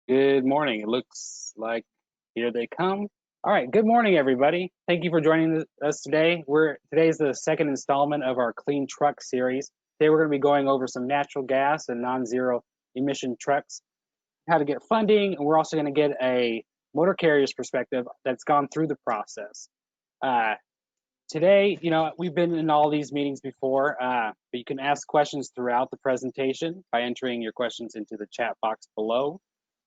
Good morning. It looks like here they come. All right. Good morning, everybody. Thank you for joining us today. Today's the second installment of our Clean Truck series. Today we're going to be going over some natural gas and non-zero emission trucks, how to get funding, and we're also going to get a motor carrier's perspective that's gone through the process. Today, we've been in all these meetings before, but you can ask questions throughout the presentation by entering your questions into the chat box below.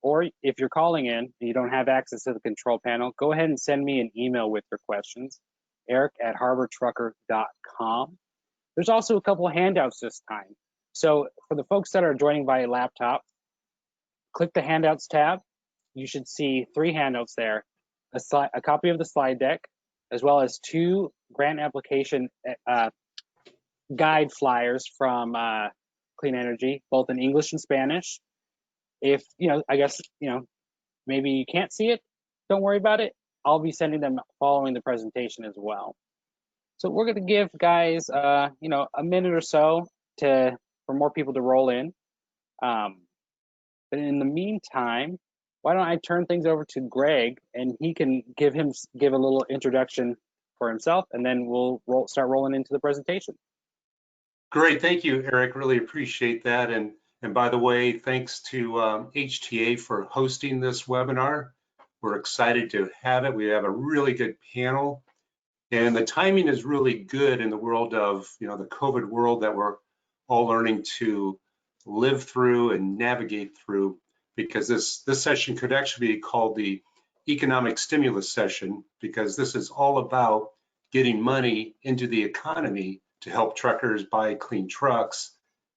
Or if you're calling in and you don't have access to the control panel, go ahead and send me an email with your questions, eric@harbortrucker.com. There's also a couple of handouts this time. So for the folks that are joining by laptop, click the handouts tab. You should see 3 handouts there, a copy of the slide deck, as well as 2 grant application guide flyers from Clean Energy, both in English and Spanish. If, maybe you can't see it, don't worry about it. I'll be sending them following the presentation as well. So we're going to give guys, a minute or so for more people to roll in. But in the meantime, why don't I turn things over to Greg and he can give a little introduction for himself, and then we'll start rolling into the presentation. Great, thank you, Eric. Really appreciate that. And by the way, thanks to HTA for hosting this webinar. We're excited to have it. We have a really good panel, and the timing is really good in the world of the COVID world that we're all learning to live through and navigate through, because this session could actually be called the economic stimulus session, because this is all about getting money into the economy to help truckers buy clean trucks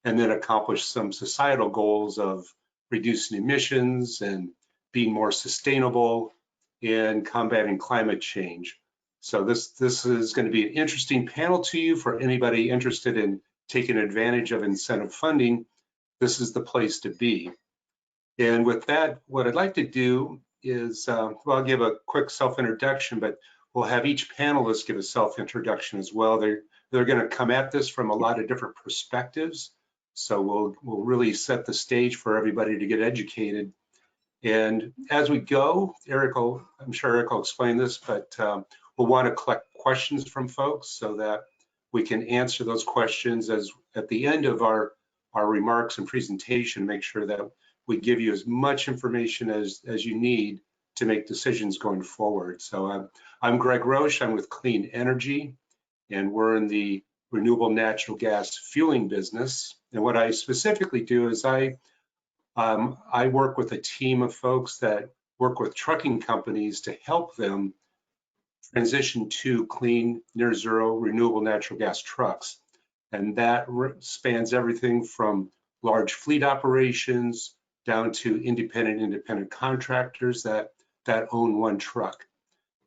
and then accomplish some societal goals of reducing emissions and being more sustainable and combating climate change. So this is going to be an interesting panel to you. For anybody interested in taking advantage of incentive funding, this is the place to be. And with that, what I'd like to do is, I'll give a quick self-introduction, but we'll have each panelist give a self-introduction as well. They're going to come at this from a lot of different perspectives. So we'll really set the stage for everybody to get educated. And as we go, I'm sure Eric will explain this, but we'll want to collect questions from folks so that we can answer those questions at the end of our remarks and presentation, make sure that we give you as much information as you need to make decisions going forward. So I'm Greg Roche, I'm with Clean Energy, and we're in the renewable natural gas fueling business. And what I specifically do is I work with a team of folks that work with trucking companies to help them transition to clean, near zero, renewable natural gas trucks. And that spans everything from large fleet operations down to independent contractors that own one truck.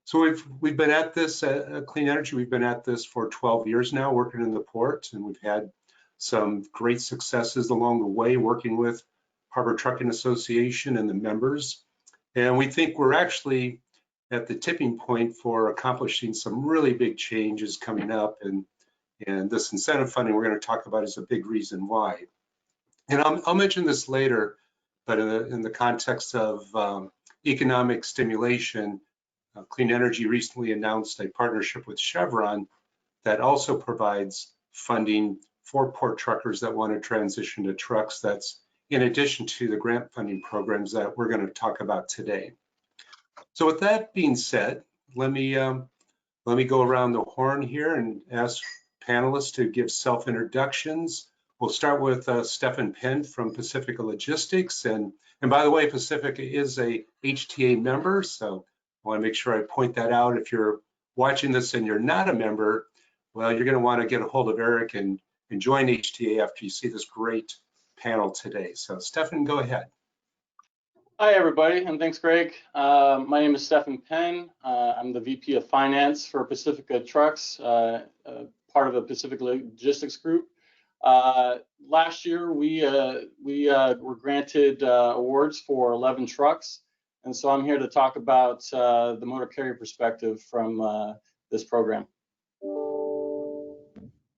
So we've been at this at Clean Energy. We've been at this for 12 years now, working in the port, and we've had some great successes along the way, working with Harbor Trucking Association and the members. And we think we're actually at the tipping point for accomplishing some really big changes coming up, and this incentive funding we're going to talk about is a big reason why. And I'll mention this later, but in the context of economic stimulation, Clean Energy recently announced a partnership with Chevron that also provides funding for port truckers that want to transition to trucks. That's in addition to the grant funding programs that we're going to talk about today. So with that being said, let me go around the horn here and ask panelists to give self-introductions. We'll start with Stephen Penn from Pacifica Logistics. And by the way, Pacifica is a HTA member, so I want to make sure I point that out. If you're watching this and you're not a member, well, you're going to want to get a hold of Eric and join HTA after you see this great panel today. So Stephen, go ahead. Hi, everybody, and thanks, Greg. My name is Stephen Penn. I'm the VP of Finance for Pacifica Trucks, part of the Pacifica Logistics Group. Last year, we were granted awards for 11 trucks, and so I'm here to talk about the motor carrier perspective from this program.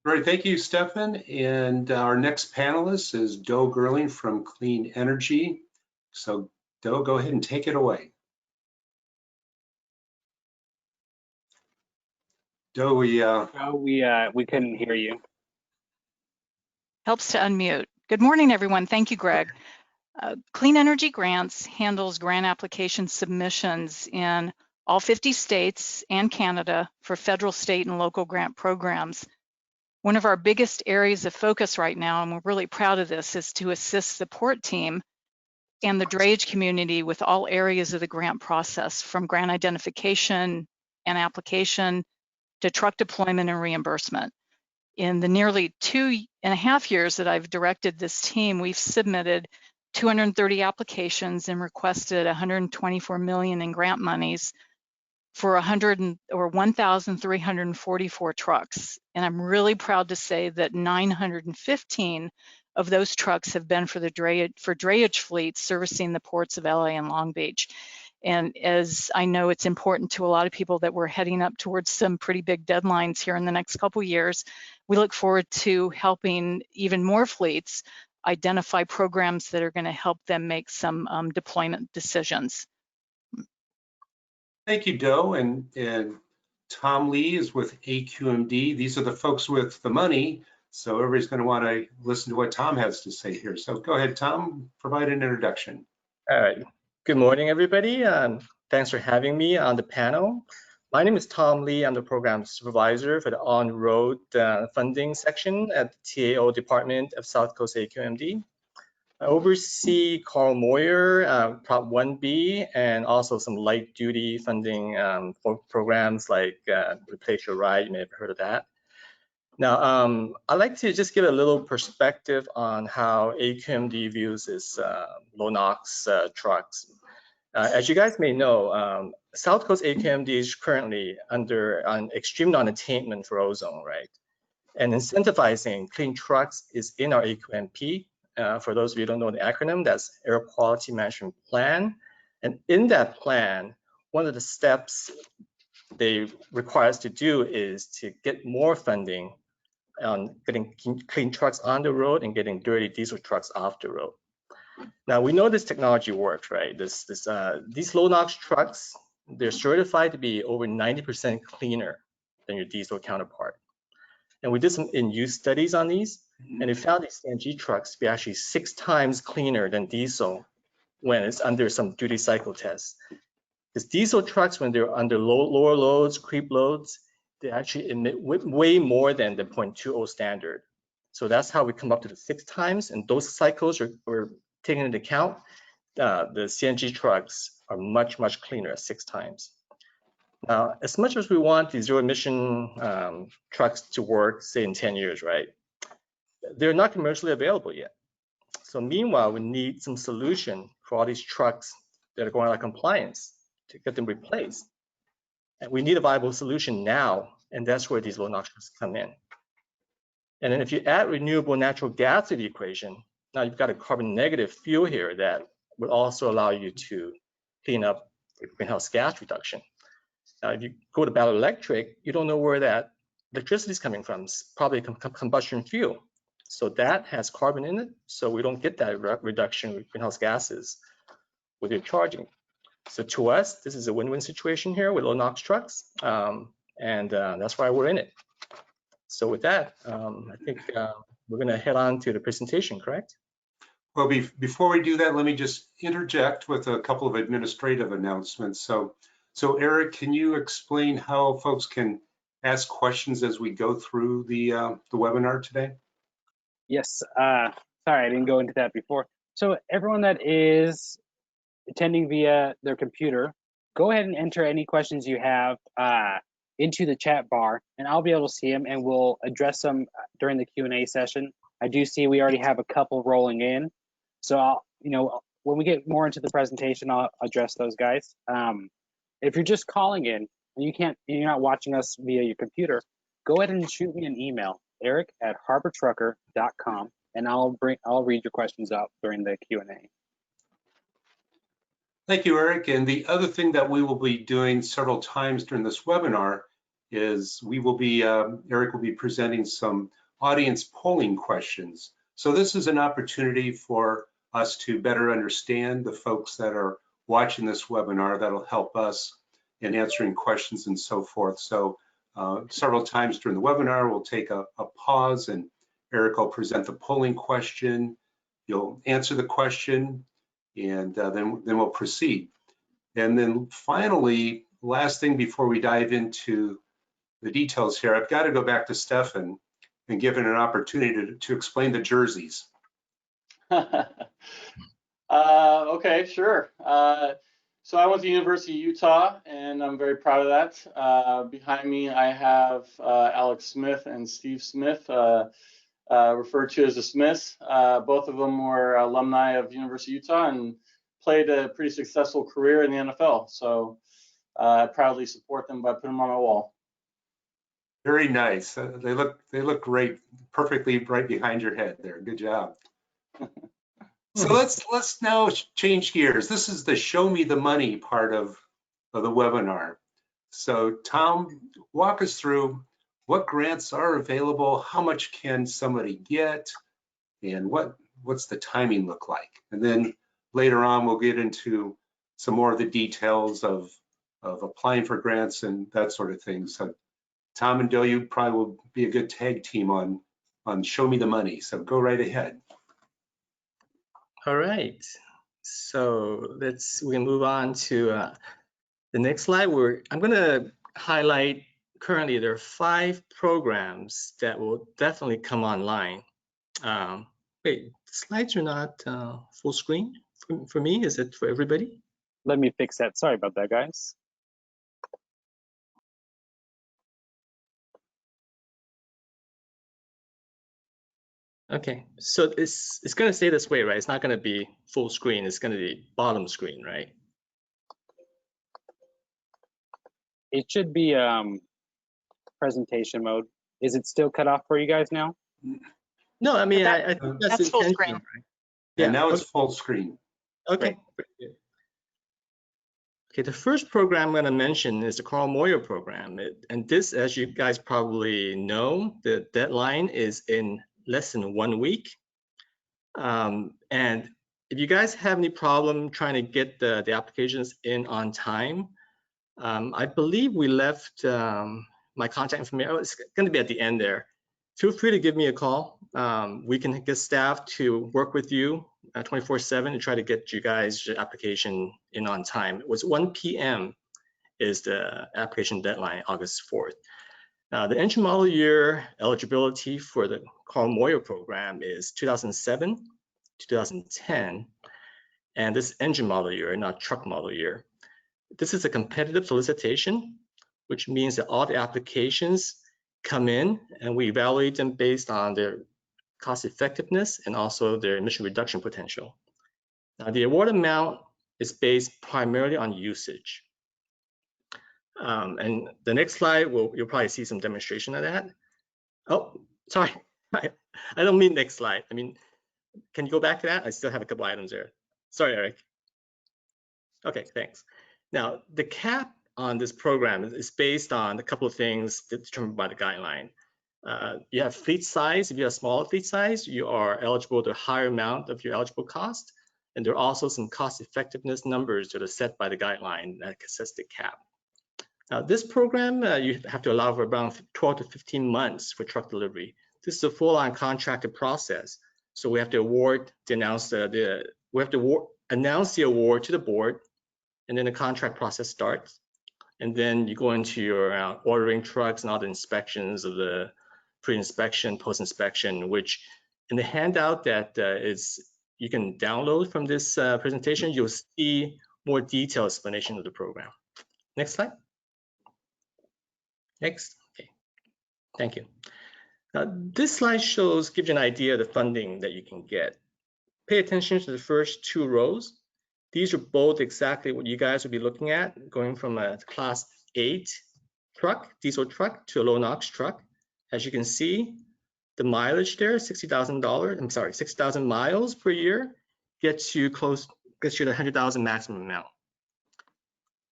Great, thank you, Stephen. And our next panelist is Doe Gerling from Clean Energy. So Do, go ahead and take it away. Do, We couldn't hear you. Helps to unmute. Good morning, everyone. Thank you, Greg. Clean Energy Grants handles grant application submissions in all 50 states and Canada for federal, state, and local grant programs. One of our biggest areas of focus right now, and we're really proud of this, is to assist the port team and the drayage community with all areas of the grant process, from grant identification and application to truck deployment and reimbursement. In the nearly 2.5 years that I've directed this team, we've submitted 230 applications and requested $124 million in grant monies for 1,344 trucks. And I'm really proud to say that 915 of those trucks have been for drayage fleets servicing the ports of LA and Long Beach. And as I know it's important to a lot of people that we're heading up towards some pretty big deadlines here in the next couple years, we look forward to helping even more fleets identify programs that are going to help them make some deployment decisions. Thank you, Do. And Tom Lee is with AQMD. These are the folks with the money. So everybody's going to want to listen to what Tom has to say here. So go ahead, Tom, provide an introduction. All right. Good morning, everybody. Thanks for having me on the panel. My name is Tom Lee. I'm the program supervisor for the on-road funding section at the TAO Department of South Coast AQMD. I oversee Carl MOYER, Prop 1B, and also some light-duty funding for programs like Replace Your Ride. You may have heard of that. Now, I'd like to just give a little perspective on how AQMD views its low NOx trucks. As you guys may know, South Coast AQMD is currently under an extreme non-attainment for ozone, right? And incentivizing clean trucks is in our AQMP. For those of you who don't know the acronym, that's Air Quality Management Plan. And in that plan, one of the steps they require us to do is to get more funding on getting clean trucks on the road and getting dirty diesel trucks off the road. Now, we know this technology works, right? These low NOx trucks, they're certified to be over 90% cleaner than your diesel counterpart. And we did some in-use studies on these, and we found these CNG trucks to be actually 6 times cleaner than diesel when it's under some duty cycle tests. Because diesel trucks, when they're under lower loads, creep loads, they actually emit way more than the 0.20 standard. So that's how we come up to the 6 times, and those cycles are taken into account. The CNG trucks are much, much cleaner at 6 times. Now, as much as we want the zero emission trucks to work, say in 10 years, right? They're not commercially available yet. So meanwhile, we need some solution for all these trucks that are going out of compliance to get them replaced. And we need a viable solution now, and that's where these low NOx trucks come in. And then if you add renewable natural gas to the equation, now you've got a carbon negative fuel here that would also allow you to clean up the greenhouse gas reduction. Now, if you go to battery electric, you don't know where that electricity is coming from. It's probably combustion fuel. So that has carbon in it, so we don't get that reduction in greenhouse gases with your charging. So to us, this is a win-win situation here with low NOx trucks, and that's why we're in it. So with that, I think we're going to head on to the presentation, correct? Well, before we do that, let me just interject with a couple of administrative announcements. So Eric, can you explain how folks can ask questions as we go through the webinar today? Yes, sorry, I didn't go into that before. So everyone that is attending via their computer, go ahead and enter any questions you have into the chat bar, and I'll be able to see them, and we'll address them during the Q&A session. I do see we already have a couple rolling in, so when we get more into the presentation, I'll address those guys. If you're just calling in and you're not watching us via your computer, go ahead and shoot me an email, eric@harbortrucker.com, and I'll read your questions out during the Q&A. Thank you, Eric. And the other thing that we will be doing several times during this webinar is Eric will be presenting some audience polling questions. So this is an opportunity for us to better understand the folks that are watching this webinar. That'll help us in answering questions and so forth. So several times during the webinar, we'll take a pause and Eric will present the polling question. You'll answer the question and then we'll proceed. And then finally, last thing before we dive into the details here, I've got to go back to Stefan and give him an opportunity to explain the jerseys. Okay, sure. So I went to University of Utah, and I'm very proud of that. Behind me, I have Alex Smith and Steve Smith, referred to as the Smiths. Both of them were alumni of University of Utah and played a pretty successful career in the NFL. So I proudly support them by putting them on my wall. Very nice. They look great, perfectly right behind your head there. Good job. So let's now change gears. This is the show me the money part of the webinar. So Tom, walk us through what grants are available, how much can somebody get, and what's the timing look like? And then later on, we'll get into some more of the details of applying for grants and that sort of thing. So Tom and Dale, you probably will be a good tag team on show me the money. So go right ahead. All right, so we can move on to the next slide. I'm going to highlight currently there are 5 programs that will definitely come online. Wait, the slides are not full screen for me. Is it for everybody? Let me fix that. Sorry about that, guys. Okay, so it's going to stay this way, right? It's not going to be full screen. It's going to be bottom screen, right? It should be presentation mode. Is it still cut off for you guys now? No, I mean, I think that's full intentional, screen. right? Yeah, now it's full screen. Okay. Okay, the first program I'm going to mention is the Carl MOYER program. And this, as you guys probably know, the deadline is in less than 1 week. And if you guys have any problem trying to get the applications in on time, I believe we left my contact information. Oh, it's going to be at the end there. Feel free to give me a call. We can get staff to work with you 24/7 and try to get you guys your application in on time. It was 1 p.m. is the application deadline, August 4th. The engine model year eligibility for the Carl MOYER program is 2007 to 2010, and this engine model year, not truck model year. This is a competitive solicitation, which means that all the applications come in and we evaluate them based on their cost effectiveness and also their emission reduction potential. Now, the award amount is based primarily on usage. And the next slide, you'll probably see some demonstration of that. Oh, sorry, I don't mean next slide. I mean, can you go back to that? I still have a couple items there. Sorry, Eric. Okay, thanks. Now, the cap on this program is based on a couple of things determined by the guideline. You have fleet size. If you have smaller fleet size, you are eligible to a higher amount of your eligible cost. And there are also some cost effectiveness numbers that are set by the guideline that sets the cap. Now, this program, you have to allow for around 12 to 15 months for truck delivery. This is a full-on contracted process. So we have to announce the award to the board, and then the contract process starts. And then you go into your ordering trucks and all the inspections of the pre-inspection, post-inspection, which in the handout that you can download from this presentation, you'll see more detailed explanation of the program. Next slide. Next. Okay. Thank you. Now, this slide gives you an idea of the funding that you can get. Pay attention to the first 2 rows. These are both exactly what you guys will be looking at, going from a class 8 truck, diesel truck, to a low NOx truck. As you can see, the mileage there, $60,000. 6,000 miles per year gets you the 100,000 maximum amount.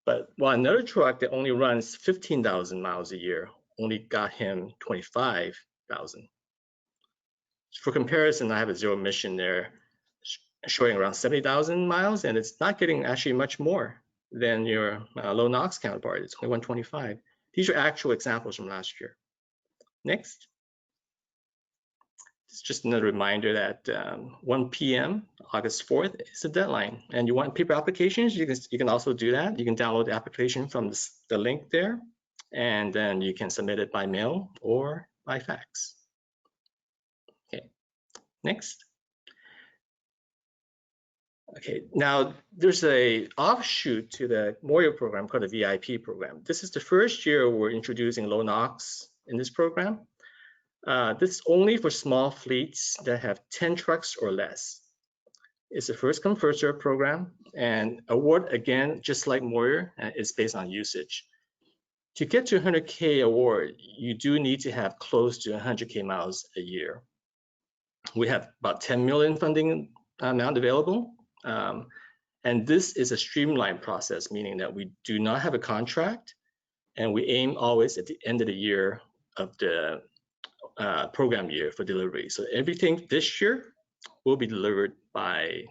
But while another truck that only runs 15,000 miles a year only got him 25,000. For comparison, I have a zero emission there. showing around 70,000 miles, and it's not getting actually much more than your low NOx counterpart. It's only 125. These are actual examples from last year. Next. It's just another reminder that 1 p.m. August 4th is the deadline. And you want paper applications, you can also do that. You can download the application from the link there, and then you can submit it by mail or by fax. Okay, next. Okay, now there's a offshoot to the MOYER program called the VIP program. This is the first year we're introducing low NOx in this program. This is only for small fleets that have 10 trucks or less. It's a first come first serve program, and award, again, just like MOYER, is based on usage. To get to 100K award, you do need to have close to 100K miles a year. We have about 10 million funding amount available, and this is a streamlined process, meaning that we do not have a contract, and we aim always at the end of the year of the program year for delivery. So everything this year will be delivered by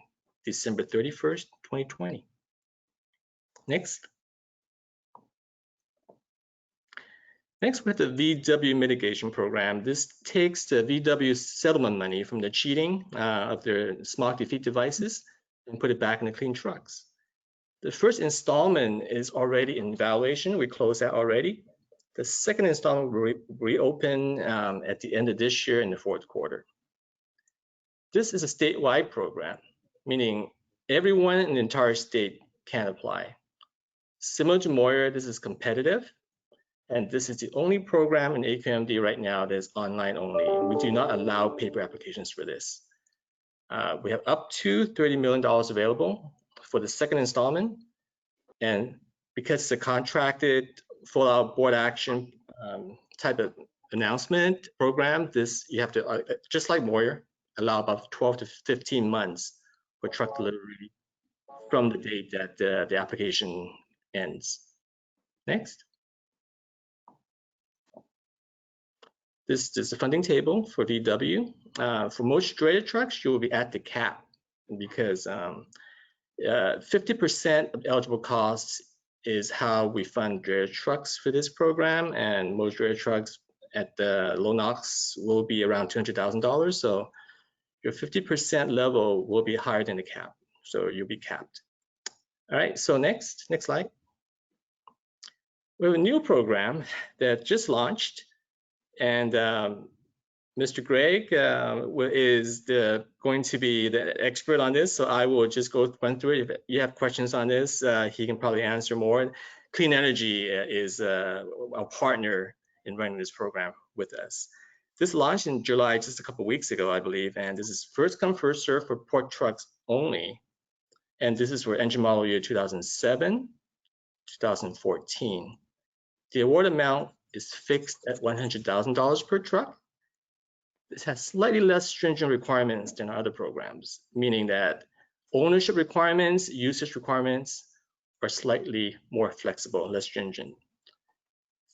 December 31st, 2020. Next. Next, we have the VW mitigation program. This takes the VW settlement money from the cheating of their smog defeat devices and put it back in the clean trucks. The first installment is already in evaluation. We closed that already. The second installment will reopen at the end of this year in the fourth quarter. This is a statewide program, meaning everyone in the entire state can apply. Similar to MOYER, this is competitive, and this is the only program in AQMD right now that is online only. We do not allow paper applications for this. We have up to $30 million available for the second installment, and because it's a contracted full-out board action type of announcement program, this you have to, just like MOYER, allow about 12 to 15 months for truck delivery from the date that the application ends. Next. This is the funding table for VW. For most straighter trucks, you will be at the cap because 50% of eligible costs is how we fund straighter trucks for this program, and most straighter trucks at the low NOx will be around $200,000. So your 50% level will be higher than the cap. So you'll be capped. All right, so next slide. We have a new program that just launched, and Mr. Greg is going to be the expert on this, so I will just run through it. If you have questions on this, he can probably answer more. Clean Energy is a partner in running this program with us. This launched in July, just a couple of weeks ago, I believe, and this is first come, first serve for port trucks only. And this is for engine model year 2007, 2014. The award amount is fixed at $100,000 per truck. This has slightly less stringent requirements than other programs, meaning that ownership requirements, usage requirements are slightly more flexible, less stringent.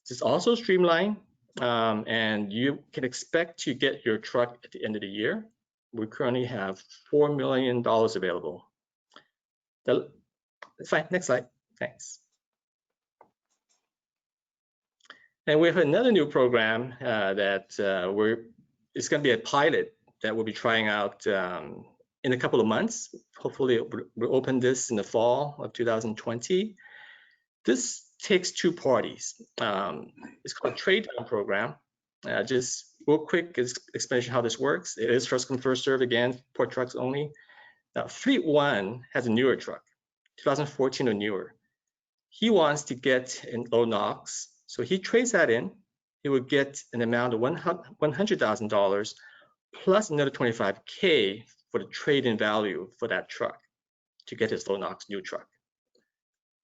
It's also streamlined, and you can expect to get your truck at the end of the year. We currently have $4 million available. That's fine, next slide, thanks. And we have another new program that it's going to be a pilot that we'll be trying out in a couple of months. Hopefully we'll open this in the fall of 2020. This takes two parties. It's called a trade down program. Just real quick explanation how this works. It is first come, first serve, again, port trucks only. Now, Fleet 1 has a newer truck, 2014 or newer. He wants to get in low NOx, so he trades that in. He would get an amount of $100,000 plus another $25K for the trade-in value for that truck to get his low NOx new truck.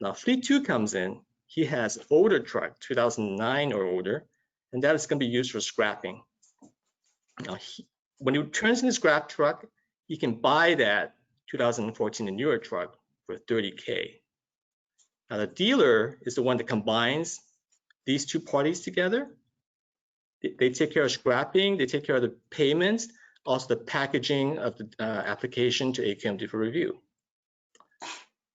Now, Fleet 2 comes in. He has an older truck, 2009 or older, and that is going to be used for scrapping. Now, when he turns in his scrap truck, he can buy that 2014 and newer truck for $30K. Now, the dealer is the one that combines these two parties together. They take care of scrapping, they take care of the payments, also the packaging of the application to AQMD for review.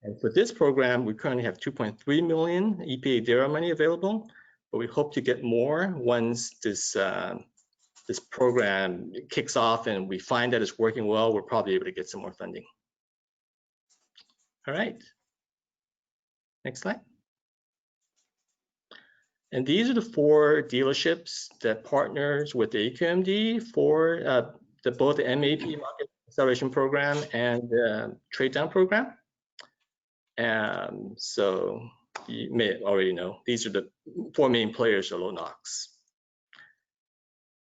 And for this program, we currently have 2.3 million EPA DARE money available, but we hope to get more once this this program kicks off and we find that it's working well. We're probably able to get some more funding. All right, next slide. And these are the 4 dealerships that partners with the AQMD for both the MAP Market Acceleration Program and the Trade Down Program. So you may already know, these are the 4 main players of low NOx.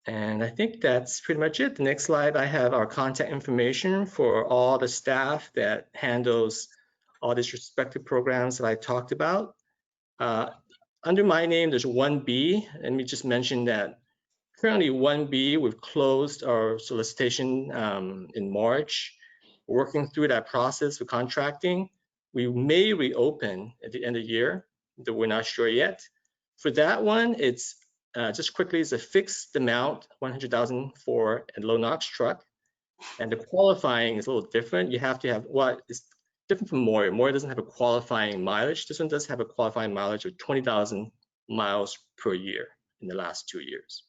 And I think that's pretty much it. The next slide, I have our contact information for all the staff that handles all these respective programs that I talked about. Under my name, there's 1B. Let me just mention that currently 1B, we've closed our solicitation in March. We're working through that process with contracting. We may reopen at the end of the year, though we're not sure yet. For that one, it's just quickly, it's a fixed amount, 100,000 for a low NOx truck. And the qualifying is a little different. You have to have, well, it's different from MOYER. MOYER doesn't have a qualifying mileage. This one does have a qualifying mileage of 20,000 miles per year in the last 2 years.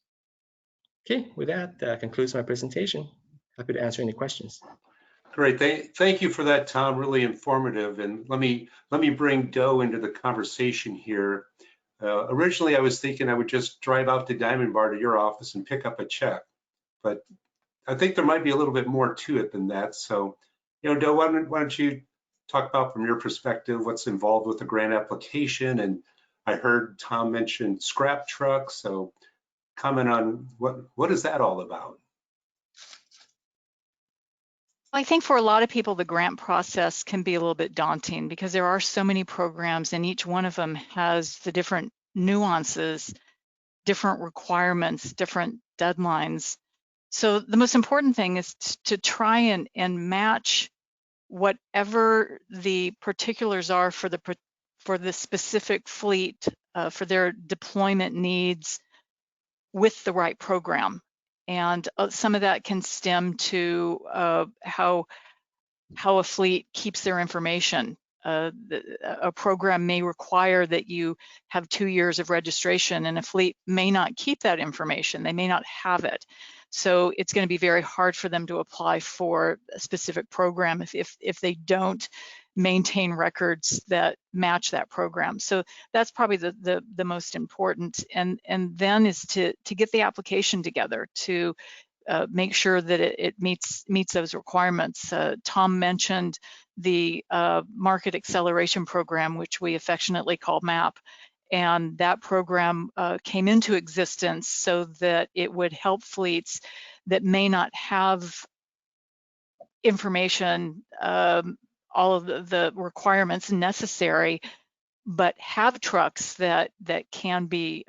Okay, with that, concludes my presentation. Happy to answer any questions. Great, thank you for that, Tom. Really informative. And let me bring Doe into the conversation here. Originally, I was thinking I would just drive out to Diamond Bar to your office and pick up a check, but I think there might be a little bit more to it than that. So, Doe, why don't you talk about from your perspective what's involved with the grant application? And I heard Tom mention scrap trucks, so comment on what is that all about? I think for a lot of people, the grant process can be a little bit daunting because there are so many programs and each one of them has the different nuances, different requirements, different deadlines. So the most important thing is to try and match whatever the particulars are for the specific fleet, for their deployment needs with the right program. And some of that can stem to how a fleet keeps their information. A program may require that you have 2 years of registration, and a fleet may not keep that information. They may not have it. So it's going to be very hard for them to apply for a specific program if they don't maintain records that match that program. So that's probably the most important. And then is to get the application together to make sure that it meets those requirements. Tom mentioned the Market Acceleration Program, which we affectionately call MAP. And that program came into existence so that it would help fleets that may not have information, all of the requirements necessary, but have trucks that can be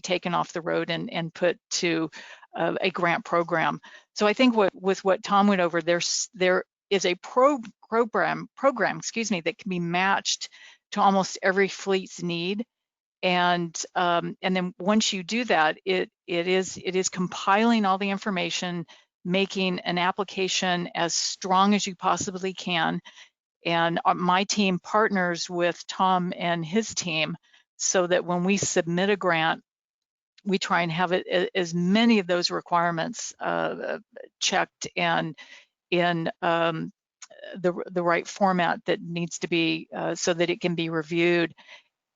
taken off the road and put to a grant program. So I think with what Tom went over, there is a program, that can be matched to almost every fleet's need. And then once you do that, it is compiling all the information, making an application as strong as you possibly can. And my team partners with Tom and his team so that when we submit a grant, we try and have it as many of those requirements checked and in the right format that needs to be so that it can be reviewed.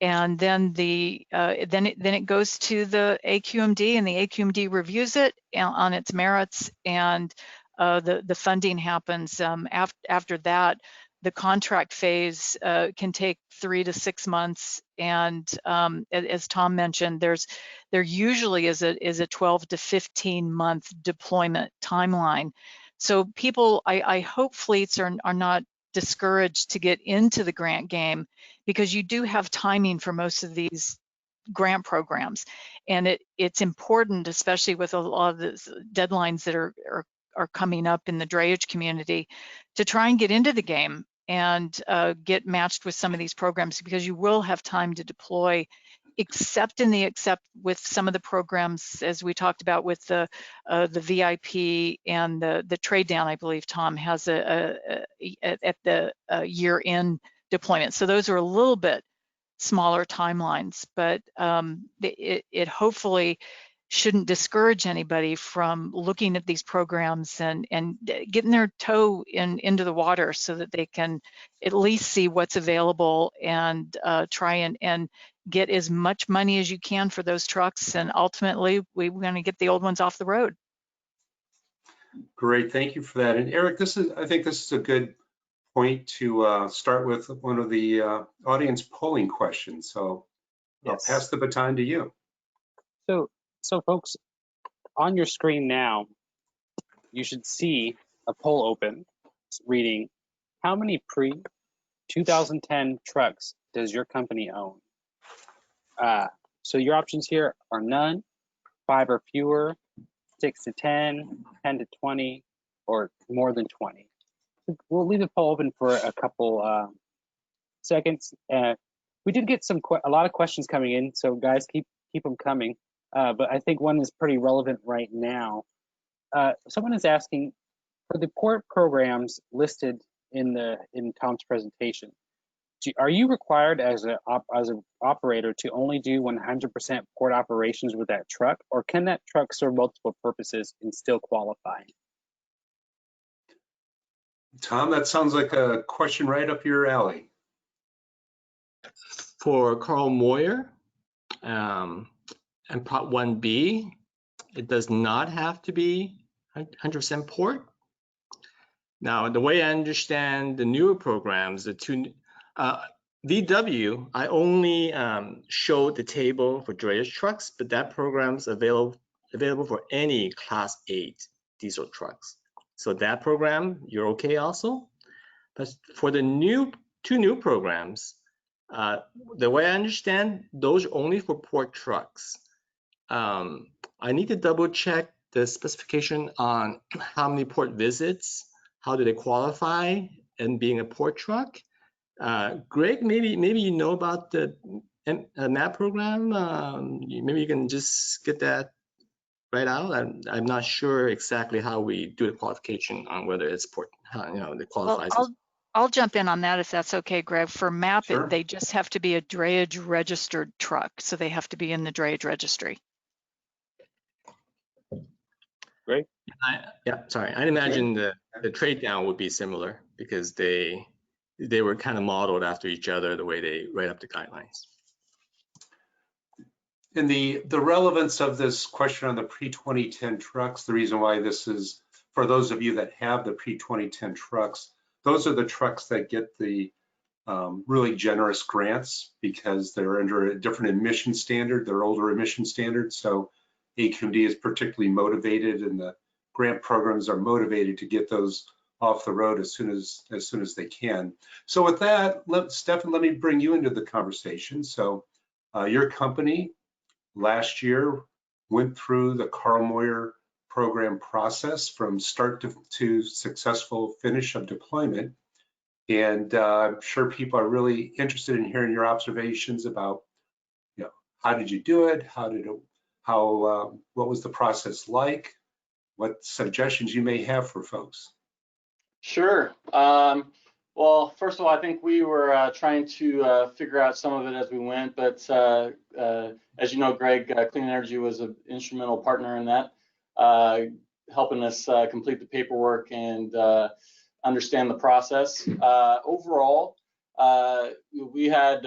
And then then it goes to the AQMD, and the AQMD reviews it on its merits, and the funding happens. After that, the contract phase can take 3 to 6 months, and as Tom mentioned, there usually is a 12 to 15 month deployment timeline. So people, I hope fleets are not discouraged to get into the grant game, because you do have timing for most of these grant programs, and it's important, especially with a lot of the deadlines that are coming up in the drayage community, to try and get into the game and get matched with some of these programs, because you will have time to deploy except with some of the programs, as we talked about with the VIP and the trade down, I believe Tom has at the year-end deployment. So those are a little bit smaller timelines, but it hopefully shouldn't discourage anybody from looking at these programs and getting their toe into the water so that they can at least see what's available and try and get as much money as you can for those trucks. And ultimately, we're going to get the old ones off the road. Great, thank you for that. And Eric, I think this is a good point to start with one of the audience polling questions. So Yes. I'll pass the baton to you. So folks, on your screen now, you should see a poll open reading, how many pre-2010 trucks does your company own? So your options here are none, 5 or fewer, 6 to 10, 10 to 20, or more than 20. We'll leave the poll open for a couple seconds. We did get a lot of questions coming in, so guys, keep them coming. But I think one is pretty relevant right now. Someone is asking, for the port programs listed in Tom's presentation, are you required as an operator to only do 100% port operations with that truck, or can that truck serve multiple purposes and still qualify? Tom, that sounds like a question right up your alley. For Carl MOYER and Part 1B, it does not have to be 100% port. Now, the way I understand the newer programs, the two VW, I only showed the table for drayage trucks, but that program's available for any Class 8 diesel trucks. So that program, you're okay also. But for the two new programs, the way I understand, those are only for port trucks. I need to double check the specification on how many port visits, how do they qualify, and being a port truck. Greg, maybe you know about the MAP program. Maybe you can just get that right out. I'm not sure exactly how we do the qualification on whether it's port, it qualifies. Well, I'll jump in on that if that's okay, Greg. For MAP, Sure. they just have to be a drayage registered truck, so they have to be in the drayage registry. Great. Sorry. I imagine the trade down would be similar because they were kind of modeled after each other, the way they write up the guidelines. And the relevance of this question on the pre-2010 trucks, the reason why this is, for those of you that have the pre-2010 trucks, those are the trucks that get the really generous grants because they're under a different emission standard, they're older emission standards. So AQMD is particularly motivated, and the grant programs are motivated to get those off the road as soon as they can. So with that, Stefan, let me bring you into the conversation. So your company last year went through the Carl MOYER program process from start to successful finish of deployment. And I'm sure people are really interested in hearing your observations about, how did you do it? What was the process like? What suggestions you may have for folks? Sure. Well, first of all, I think we were trying to figure out some of it as we went, but as you know, Greg, Clean Energy was an instrumental partner in that, helping us complete the paperwork and understand the process. Overall, we had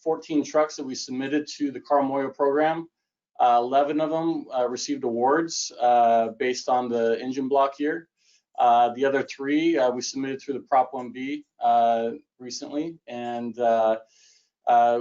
14 trucks that we submitted to the Carl MOYER program. 11 of them received awards based on the engine block year. The other 3 we submitted through the Prop 1B recently, and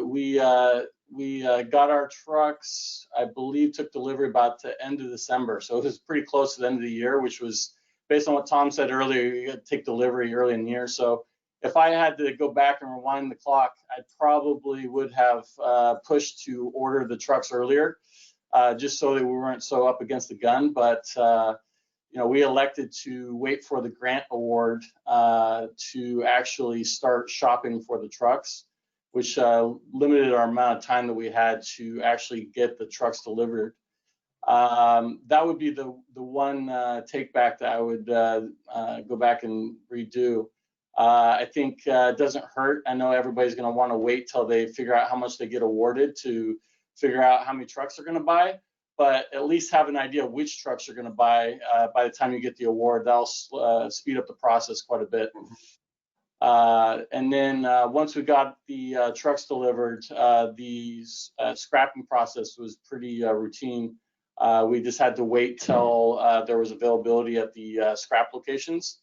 we got our trucks, I believe, took delivery about the end of December. So it was pretty close to the end of the year, which was based on what Tom said earlier. You got to take delivery early in the year. So if I had to go back and rewind the clock, I probably would have pushed to order the trucks earlier, just so that we weren't so up against the gun. But we elected to wait for the grant award to actually start shopping for the trucks. which limited our amount of time that we had to actually get the trucks delivered. That would be the one take back that I would go back and redo. I think it doesn't hurt. I know everybody's going to want to wait till they figure out how much they get awarded to figure out how many trucks they're going to buy, but at least have an idea of which trucks you're going to buy by the time you get the award. That'll speed up the process quite a bit. And then once we got the trucks delivered, the scrapping process was pretty routine. We just had to wait till there was availability at the scrap locations.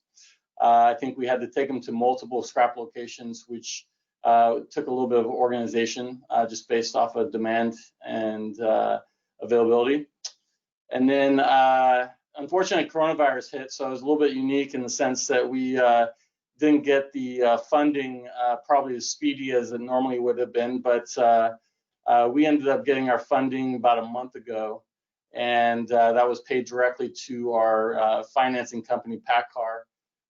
I think we had to take them to multiple scrap locations, which took a little bit of organization just based off of demand and availability. And then unfortunately, coronavirus hit, so it was a little bit unique in the sense that we didn't get the funding probably as speedy as it normally would have been, but we ended up getting our funding about a month ago, and that was paid directly to our financing company, PACCAR.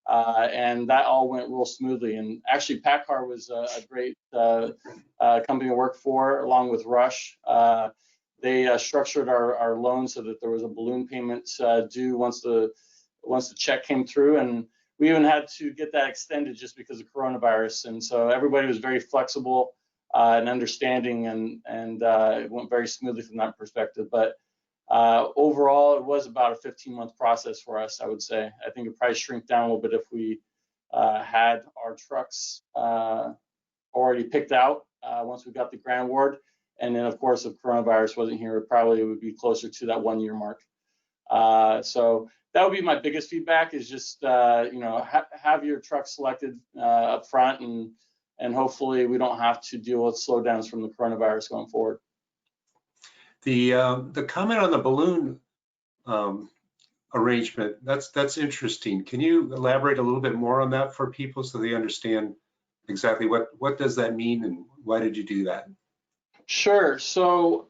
And that all went real smoothly. And actually, PACCAR was a great company to work for, along with Roche. They structured our loan so that there was a balloon payment due once the check came through, and we even had to get that extended just because of coronavirus. And so everybody was very flexible and understanding, and it went very smoothly from that perspective. But overall, it was about a 15-month process for us, I would say. I think it probably shrink down a little bit if we had our trucks already picked out once we got the grant award. And then, of course, if coronavirus wasn't here, it probably would be closer to that 1-year mark. So that would be my biggest feedback, is just have your truck selected up front, and hopefully we don't have to deal with slowdowns from the coronavirus going forward. The comment on the balloon arrangement, that's interesting. Can you elaborate a little bit more on that for people so they understand exactly what does that mean and why did you do that? Sure. So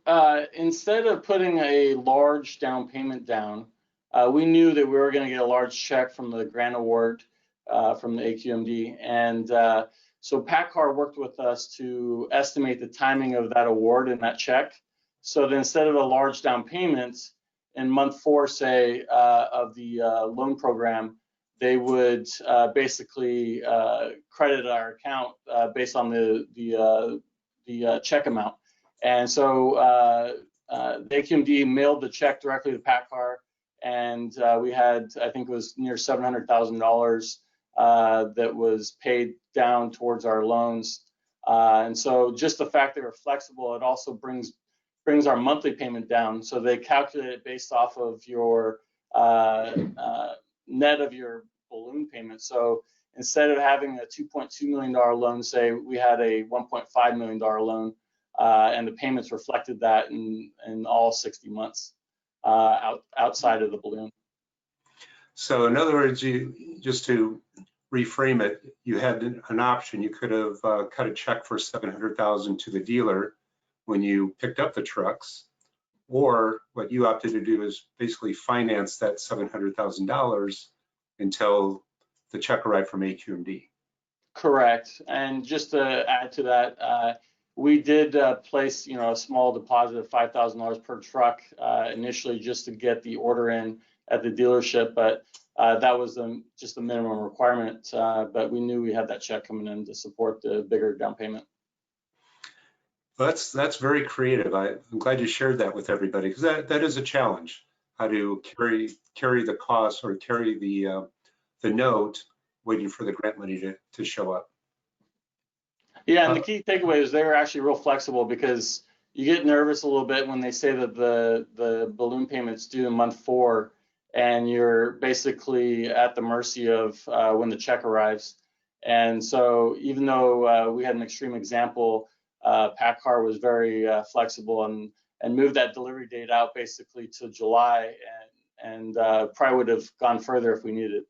instead of putting a large down payment down, we knew that we were going to get a large check from the grant award from the AQMD. And so PACCAR worked with us to estimate the timing of that award and that check. So that instead of a large down payment in month 4, say, of the loan program, they would basically credit our account based on the check amount. And so the AQMD mailed the check directly to PACCAR, and we had, I think it was near $700,000 that was paid down towards our loans. And so just the fact that we're flexible, it also brings our monthly payment down. So they calculate it based off of your net of your balloon payment. So instead of having a $2.2 million loan, say we had a $1.5 million loan, and the payments reflected that in all 60 months outside of the balloon. So in other words, just to reframe it, you had an option. You could have cut a check for $700,000 to the dealer when you picked up the trucks, or what you opted to do is basically finance that $700,000 until the check arrived from AQMD. Correct. And just to add to that, we did place, a small deposit of $5,000 per truck initially just to get the order in at the dealership, but that was just the minimum requirement. But we knew we had that check coming in to support the bigger down payment. That's very creative. I'm glad you shared that with everybody, because that is a challenge, how to carry the cost or carry the note waiting for the grant money to show up. Yeah, and the key takeaway is they were actually real flexible, because you get nervous a little bit when they say that the balloon payment's due in month 4, and you're basically at the mercy of when the check arrives. And so even though we had an extreme example, PACCAR was very flexible and moved that delivery date out basically to July, and probably would have gone further if we needed it.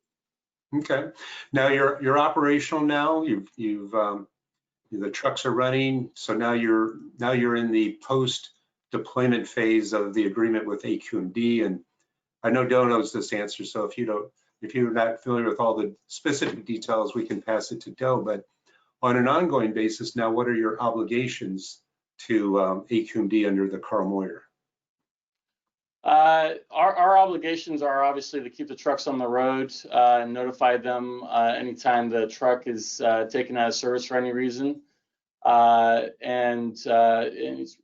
Okay. Now you're operational now. The trucks are running, so now you're in the post deployment phase of the agreement with AQMD. And I know Doe knows this answer, so if you're not familiar with all the specific details, we can pass it to Doe. But on an ongoing basis, now what are your obligations to AQMD under the Carl MOYER? Our obligations are obviously to keep the trucks on the road and notify them anytime the truck is taken out of service for any reason. And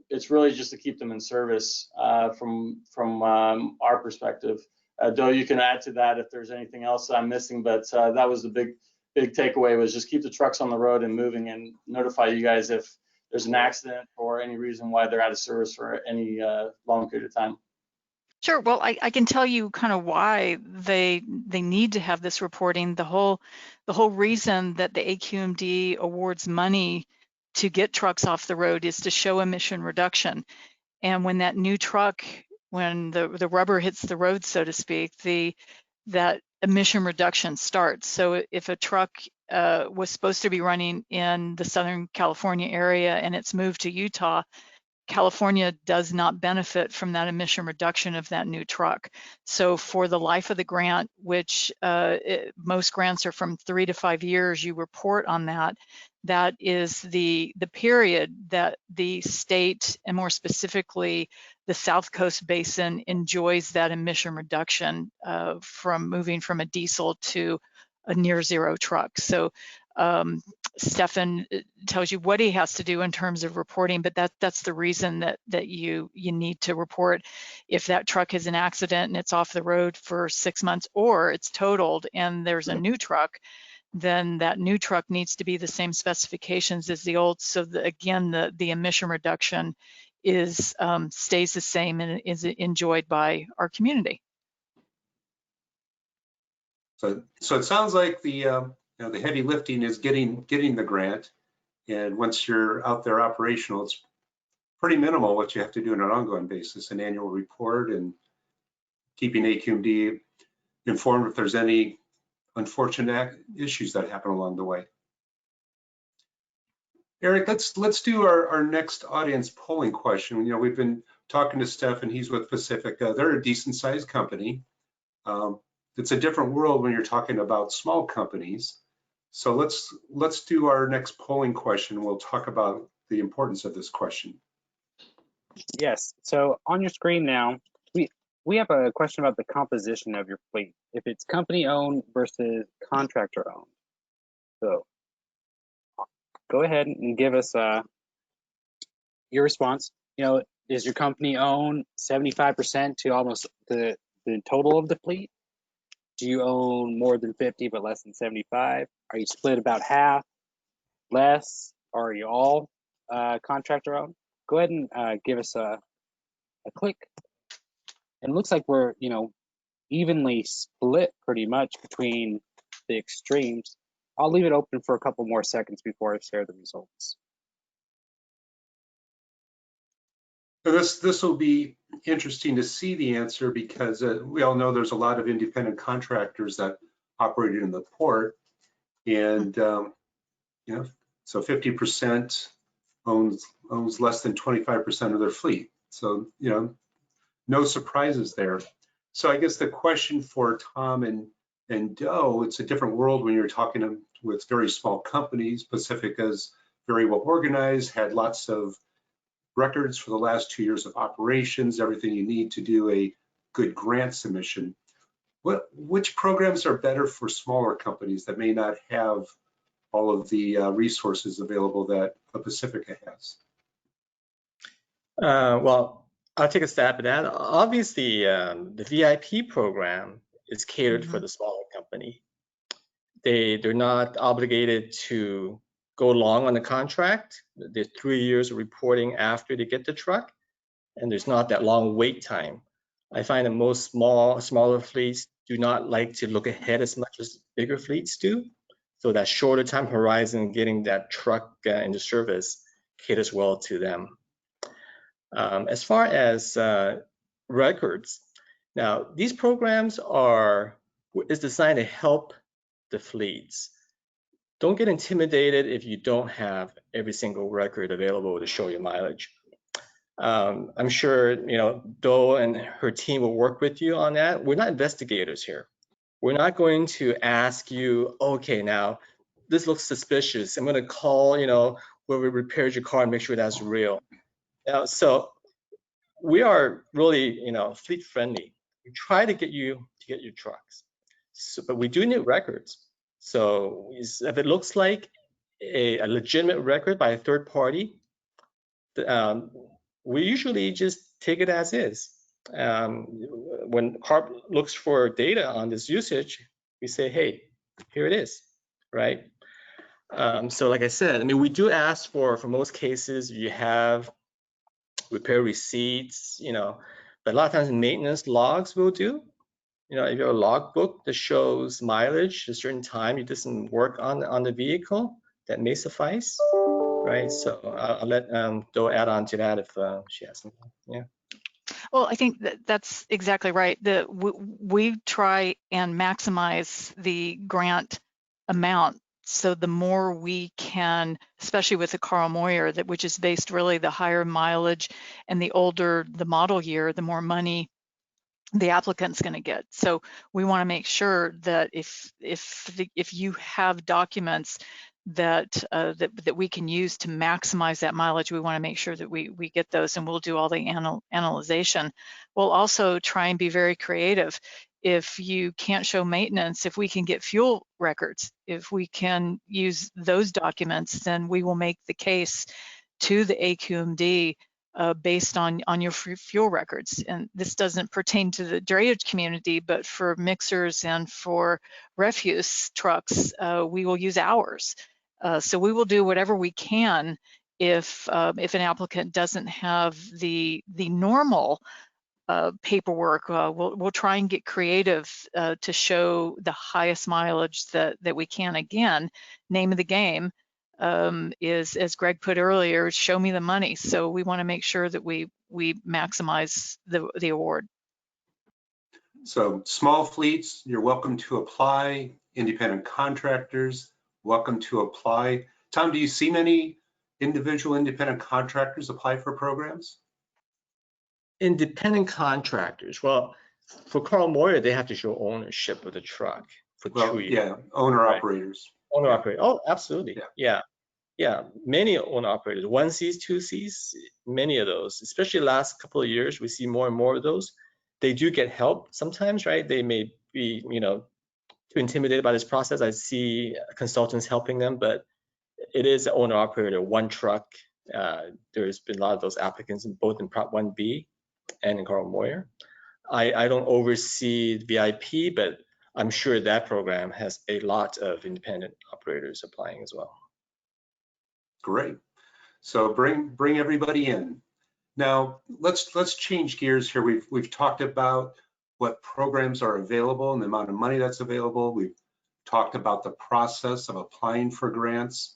it's really just to keep them in service from our perspective. Though you can add to that if there's anything else I'm missing, but that was the big takeaway, was just keep the trucks on the road and moving, and notify you guys if there's an accident or any reason why they're out of service for any long period of time. Sure. Well, I can tell you kind of why they need to have this reporting. The whole reason that the AQMD awards money to get trucks off the road is to show emission reduction. And when that new truck, when the rubber hits the road, so to speak, that emission reduction starts. So if a truck was supposed to be running in the Southern California area and it's moved to Utah, California does not benefit from that emission reduction of that new truck. So for the life of the grant, which most grants are from 3 to 5 years, you report on that. That is the period that the state, and more specifically the South Coast Basin, enjoys that emission reduction from moving from a diesel to a near zero truck. So Stefan tells you what he has to do in terms of reporting, but that's the reason that you need to report if that truck has an accident and it's off the road for 6 months, or it's totaled and there's a new truck. Then that new truck needs to be the same specifications as the old. So again, the emission reduction is stays the same and is enjoyed by our community. So it sounds like the heavy lifting is getting the grant, and once you're out there operational, it's pretty minimal what you have to do on an ongoing basis, an annual report and keeping AQMD informed if there's any unfortunate issues that happen along the way. Eric, let's do our next audience polling question. You know, we've been talking to Stefan, he's with Pacifica. They're a decent sized company. It's a different world when you're talking about small companies. So let's do our next polling question. We'll talk about the importance of this question. Yes. So on your screen now, we have a question about the composition of your fleet, if it's company owned versus contractor owned. So go ahead and give us your response. You know, is your company owned 75% to almost the total of the fleet? Do you own more than 50 but less than 75? Are you split about half, less, or are you all contractor owned? Go ahead and give us a click. And it looks like we're, you know, evenly split pretty much between the extremes. I'll leave it open for a couple more seconds before I share the results. So this will be interesting to see the answer, because we all know there's a lot of independent contractors that operate in the port, and you know, so 50% owns less than 25% of their fleet. So, you know, no surprises there. So I guess the question for Tom and Doe, it's a different world when you're talking with very small companies. Pacifica's very well organized, had lots of records for the last 2 years of operations, everything you need to do a good grant submission. Which programs are better for smaller companies that may not have all of the resources available that a Pacifica has? Well, I'll take a stab at that. Obviously, the VIP program is catered for the smaller company. They're not obligated to go long on the contract. There's 3 years of reporting after they get the truck, and there's not that long wait time. I find that most smaller fleets do not like to look ahead as much as bigger fleets do. So that shorter time horizon, getting that truck into service caters well to them. As far as records, now these programs is designed to help the fleets. Don't get intimidated if you don't have every single record available to show your mileage. I'm sure, you know, Doe and her team will work with you on that. We're not investigators here. We're not going to ask you, okay, now this looks suspicious. I'm gonna call, whoever repairs your car and make sure that's real. So we are really, fleet friendly. We try to get you to get your trucks, but we do need records. So if it looks like a legitimate record by a third party, we usually just take it as is. When CARB looks for data on this usage, we say, hey, here it is, right? So like I said, I mean, we do ask for most cases, you have repair receipts, but a lot of times maintenance logs will do. If you have a log book that shows mileage a certain time you did some work on the vehicle, that may suffice, right? So I'll let Doe add on to that if she has something. Yeah. Well, I think that's exactly right. We try and maximize the grant amount. So the more we can, especially with the Carl MOYER, which is based really the higher mileage and the older the model year, the more money the applicant's going to get. So we want to make sure that if you have documents that we can use to maximize that mileage, we want to make sure that we get those, and we'll do all the analyzation. We'll also try and be very creative. If you can't show maintenance, if we can get fuel records, if we can use those documents, then we will make the case to the AQMD based on your fuel records. And this doesn't pertain to the drayage community, but for mixers and for refuse trucks, we will use ours. So we will do whatever we can if an applicant doesn't have the normal paperwork. We'll try and get creative to show the highest mileage that we can. Again, name of the game is, as Greg put earlier, show me the money. So we want to make sure that we maximize the award. So small fleets, you're welcome to apply. Independent contractors, welcome to apply. Tom, do you see many individual independent contractors apply for programs? Independent contractors, well, for Carl MOYER, they have to show ownership of the truck for 2 years. Yeah, owner-operators. Owner-operator, oh, absolutely, yeah. Many owner-operators, 1Cs, 2Cs, many of those, especially the last couple of years, we see more and more of those. They do get help sometimes, right? They may be, too intimidated by this process. I see consultants helping them, but it is an owner-operator, one truck. There's been a lot of those applicants both in Prop 1B and in Carl MOYER. I don't oversee VIP, but I'm sure that program has a lot of independent operators applying as well. Great. So bring everybody in. Now let's change gears here. We've talked about what programs are available and the amount of money that's available. We've talked about the process of applying for grants.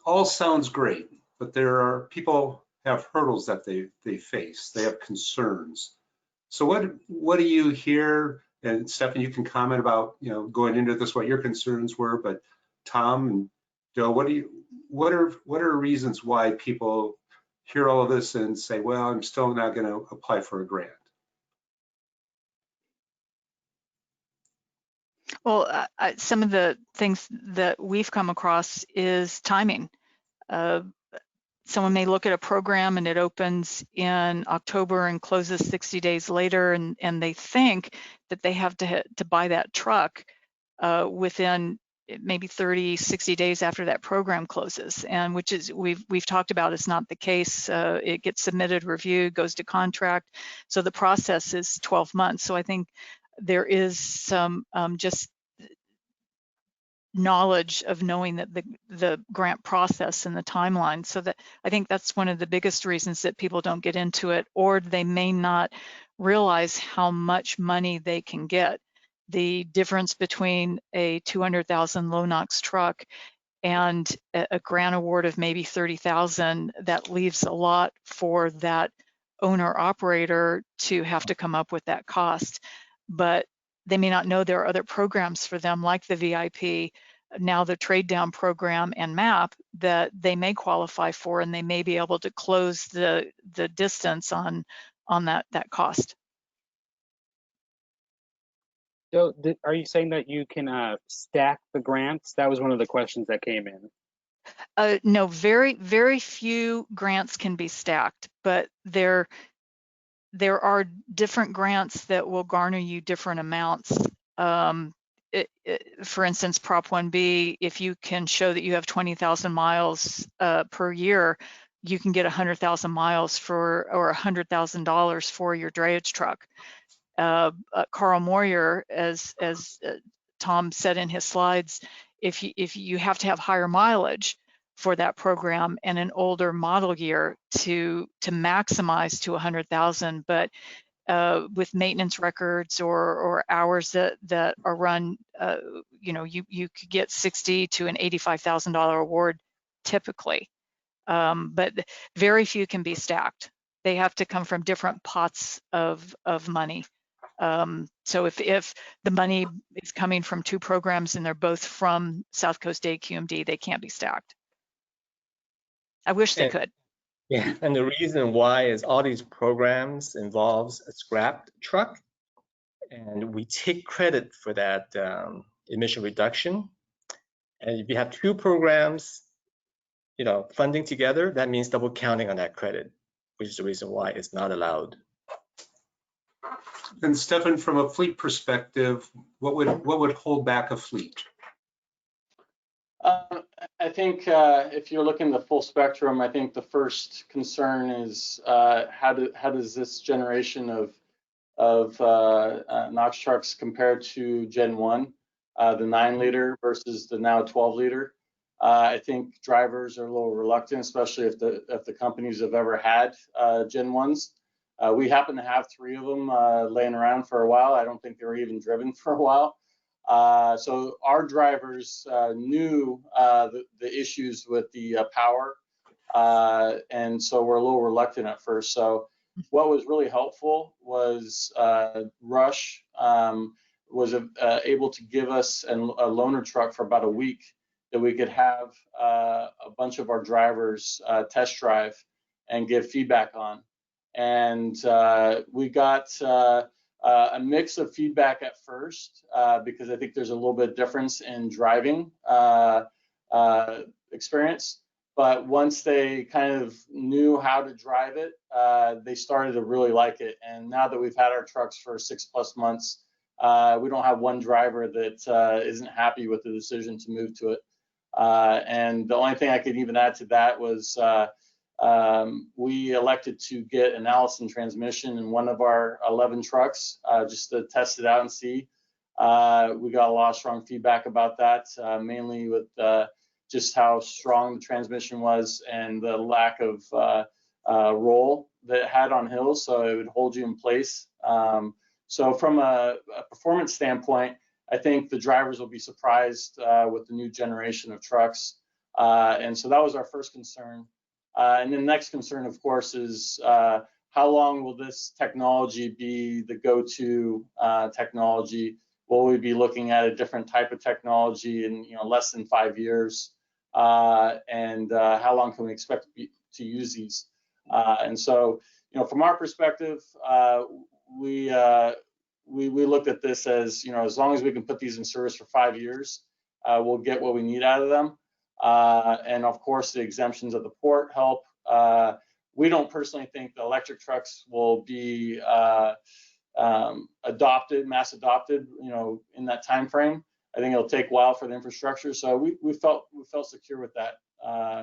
All sounds great, but there are people have hurdles that they face. They have concerns. So what do you hear? And Stefan, you can comment about going into this what your concerns were. But Tom and Joe, what are reasons why people hear all of this and say, well, I'm still not going to apply for a grant? Well, some of the things that we've come across is timing. Someone may look at a program and it opens in October and closes 60 days later, and they think that they have to buy that truck within maybe 30, 60 days after that program closes, and which is we've talked about is not the case. It gets submitted, reviewed, goes to contract, so the process is 12 months. So I think there is some just knowledge of knowing that the grant process and the timeline. So that I think that's one of the biggest reasons that people don't get into it, or they may not realize how much money they can get. The difference between a 200,000 low NOx truck and a grant award of maybe 30,000, that leaves a lot for that owner operator to have to come up with that cost. But they may not know there are other programs for them like the VIP, now the trade down program and MAP that they may qualify for, and they may be able to close the distance on that cost. So are you saying that you can stack the grants? That was one of the questions that came in. No, very few grants can be stacked, but there are different grants that will garner you different amounts. For instance, Prop 1B, if you can show that you have 20,000 miles per year, you can get 100,000 miles for, or $100,000 for your drayage truck. Carl MOYER, as Tom said in his slides, if you have to have higher mileage for that program and an older model year to maximize to 100,000, but with maintenance records or hours that are run, you could get 60 to an $85,000 award typically, but very few can be stacked. They have to come from different pots of money. So if the money is coming from two programs and they're both from South Coast AQMD, they can't be stacked. I wish they could. Yeah, and the reason why is all these programs involves a scrap truck, and we take credit for that emission reduction. And if you have two programs, funding together, that means double counting on that credit, which is the reason why it's not allowed. And Stefan, from a fleet perspective, what would hold back a fleet? I think if you're looking at the full spectrum, I think the first concern is how does this generation of NOx trucks compare to Gen 1, the 9-liter versus the now 12-liter? I think drivers are a little reluctant, especially if the companies have ever had Gen 1s. We happen to have 3 of them laying around for a while. I don't think they were even driven for a while. So our drivers knew the issues with the power, and so we're a little reluctant at first. So what was really helpful was Roche was able to give us a loaner truck for about a week that we could have a bunch of our drivers test drive and give feedback on. And we got a mix of feedback at first because I think there's a little bit of difference in driving experience. But once they kind of knew how to drive it, they started to really like it. And now that we've had our trucks for 6+ months, we don't have one driver that isn't happy with the decision to move to it. And the only thing I could even add to that was we elected to get an Allison transmission in one of our 11 trucks just to test it out and see. We got a lot of strong feedback about that, mainly with just how strong the transmission was and the lack of roll that it had on hills, so it would hold you in place. So from a performance standpoint, I think the drivers will be surprised with the new generation of trucks. And so that was our first concern. And the next concern, of course, is how long will this technology be the go-to technology? Will we be looking at a different type of technology in less than 5 years? And how long can we expect to use these? And so, from our perspective, we looked at this as as long as we can put these in service for 5 years, we'll get what we need out of them. And of course, the exemptions at the port help. We don't personally think the electric trucks will be mass adopted, in that time frame. I think it'll take a while for the infrastructure. So we felt secure with that,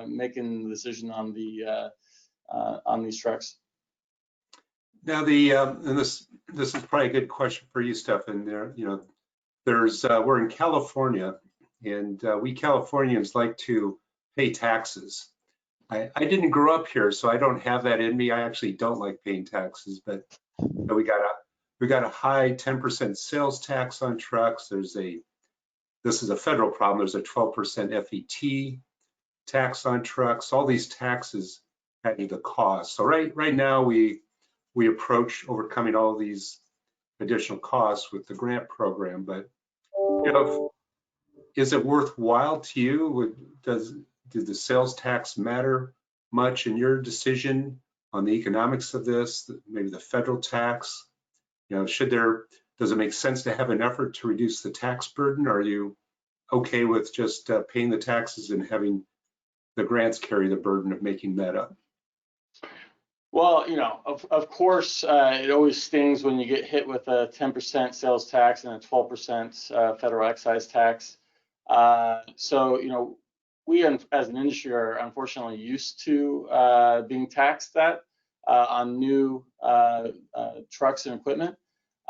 making the decision on these trucks. Now and this is probably a good question for you, Stefan. We're in California, and we Californians like to pay taxes. I didn't grow up here, so I don't have that in me. I actually don't like paying taxes, but we got a high 10% sales tax on trucks. This is a federal problem. There's a 12% FET tax on trucks. All these taxes add to the cost. So right now we approach overcoming all these additional costs with the grant program. But is it worthwhile to you? Did the sales tax matter much in your decision on the economics of this? Maybe the federal tax? Should there does it make sense to have an effort to reduce the tax burden? Or are you okay with just paying the taxes and having the grants carry the burden of making that up? Well, you know, of course, it always stings when you get hit with a 10% sales tax and a 12% federal excise tax. So, you know, we as an industry are unfortunately used to being taxed that on new trucks and equipment.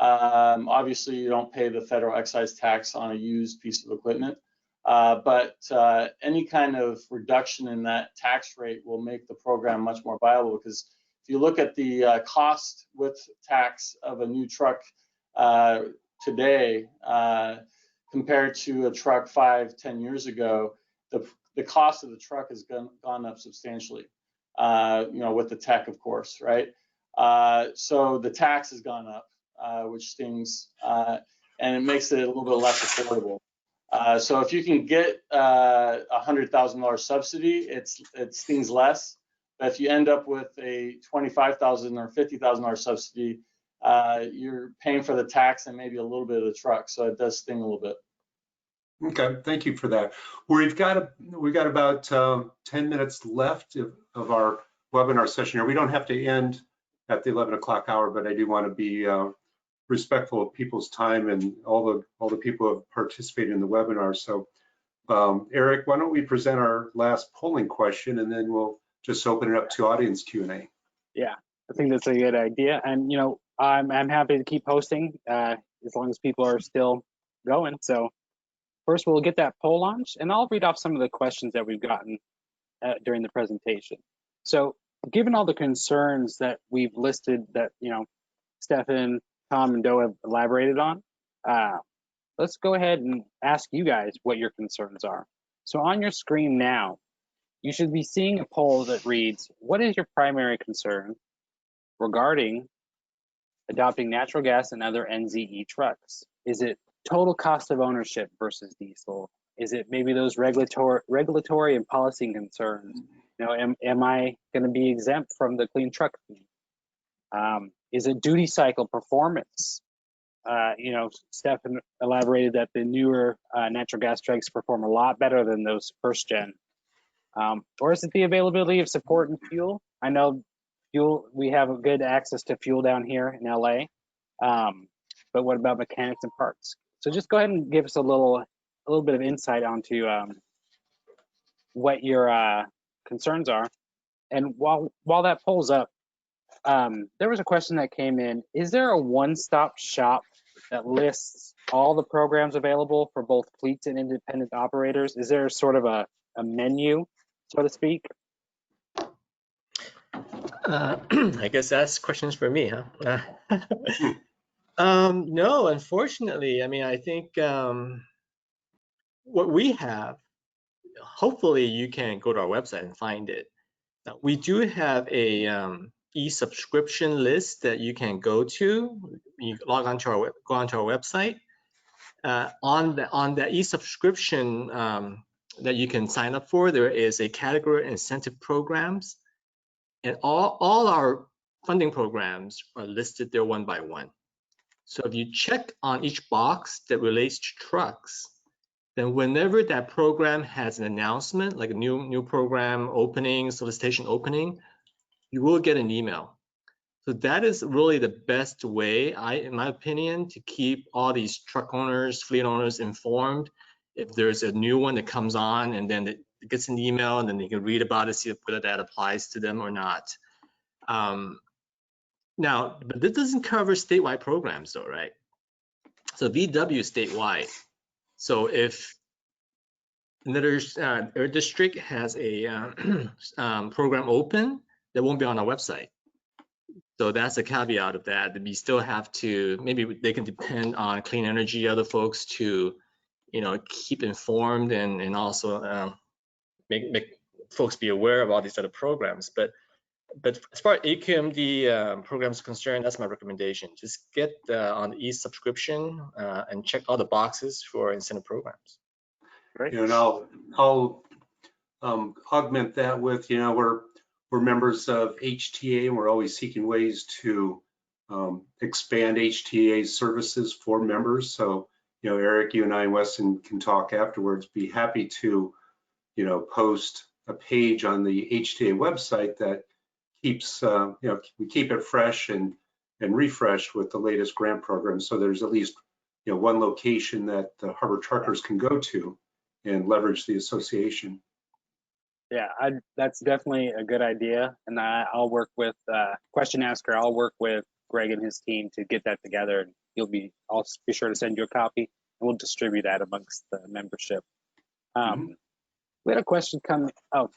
Obviously, you don't pay the federal excise tax on a used piece of equipment, but any kind of reduction in that tax rate will make the program much more viable, because if you look at the cost with tax of a new truck today compared to a truck 5-10 years ago, the cost of the truck has gone up substantially, you know, with the tech, of course, right? So the tax has gone up, which stings, and it makes it a little bit less affordable. So if you can get a $100,000 subsidy, it stings less. But if you end up with a $25,000 or $50,000 subsidy, you're paying for the tax and maybe a little bit of the truck. So it does sting a little bit. Okay, thank you for that. We've got about 10 minutes left of our webinar session here. We don't have to end at the 11 o'clock hour, but I do want to be respectful of people's time and all the people who have participated in the webinar. So Eric, why don't we present our last polling question, and then we'll just open it up to audience Q&A. Yeah, I think that's a good idea. And, you know, I'm happy to keep hosting as long as people are still going. So first, we'll get that poll launched, and I'll read off some of the questions that we've gotten during the presentation. So given all the concerns that we've listed that, you know, Stefan, Tom, and Doe have elaborated on, let's go ahead and ask you guys what your concerns are. So on your screen now, you should be seeing a poll that reads, what is your primary concern regarding adopting natural gas and other NZE trucks? Is it total cost of ownership versus diesel? Is it maybe those regulatory and policy concerns? You know, am I going to be exempt from the clean truck fee? Is it duty cycle performance? You know, Stefan elaborated that the newer natural gas trucks perform a lot better than those first gen. Or is it the availability of support and fuel? I know fuel, we have a good access to fuel down here in LA, but what about mechanics and parts? So just go ahead and give us a little bit of insight onto what your concerns are. And while that poll's up, there was a question that came in. Is there a one-stop shop that lists all the programs available for both fleets and independent operators? Is there sort of a menu, so to speak? I guess that's questions for me, huh? No, unfortunately. I mean, I think what we have, hopefully you can go to our website and find it. We do have a e-subscription list that you can go to. You go onto our website. On the e-subscription that you can sign up for, there is a category incentive programs, and all our funding programs are listed there one by one. So if you check on each box that relates to trucks, then whenever that program has an announcement, like a new program opening, solicitation opening, you will get an email. So that is really the best way, in my opinion, to keep all these truck owners, fleet owners informed. If there's a new one that comes on and then it gets an email, and then they can read about it, see whether that applies to them or not. Now, but this doesn't cover statewide programs though, right? So VW is statewide. So if another district has a program open, that won't be on our website. So that's a caveat of that. We still have to, maybe they can depend on clean energy, other folks to, you know, keep informed and also make folks be aware of all these other programs. But as far as AQMD programs are concerned, that's my recommendation. Just get on the e-subscription and check all the boxes for incentive programs. Great. You know, I'll augment that with, you know, we're members of HTA, and we're always seeking ways to expand HTA services for members. So, Eric, you and I and Weston can talk afterwards. Be happy to, post a page on the HTA website that keeps, we keep it fresh and refreshed with the latest grant programs. So there's at least, one location that the harbor truckers can go to and leverage the association. Yeah, that's definitely a good idea. And I'll work with Question Asker. I'll work with Greg and his team to get that together. And I'll be sure to send you a copy, and we'll distribute that amongst the membership. We had a question come. Oh,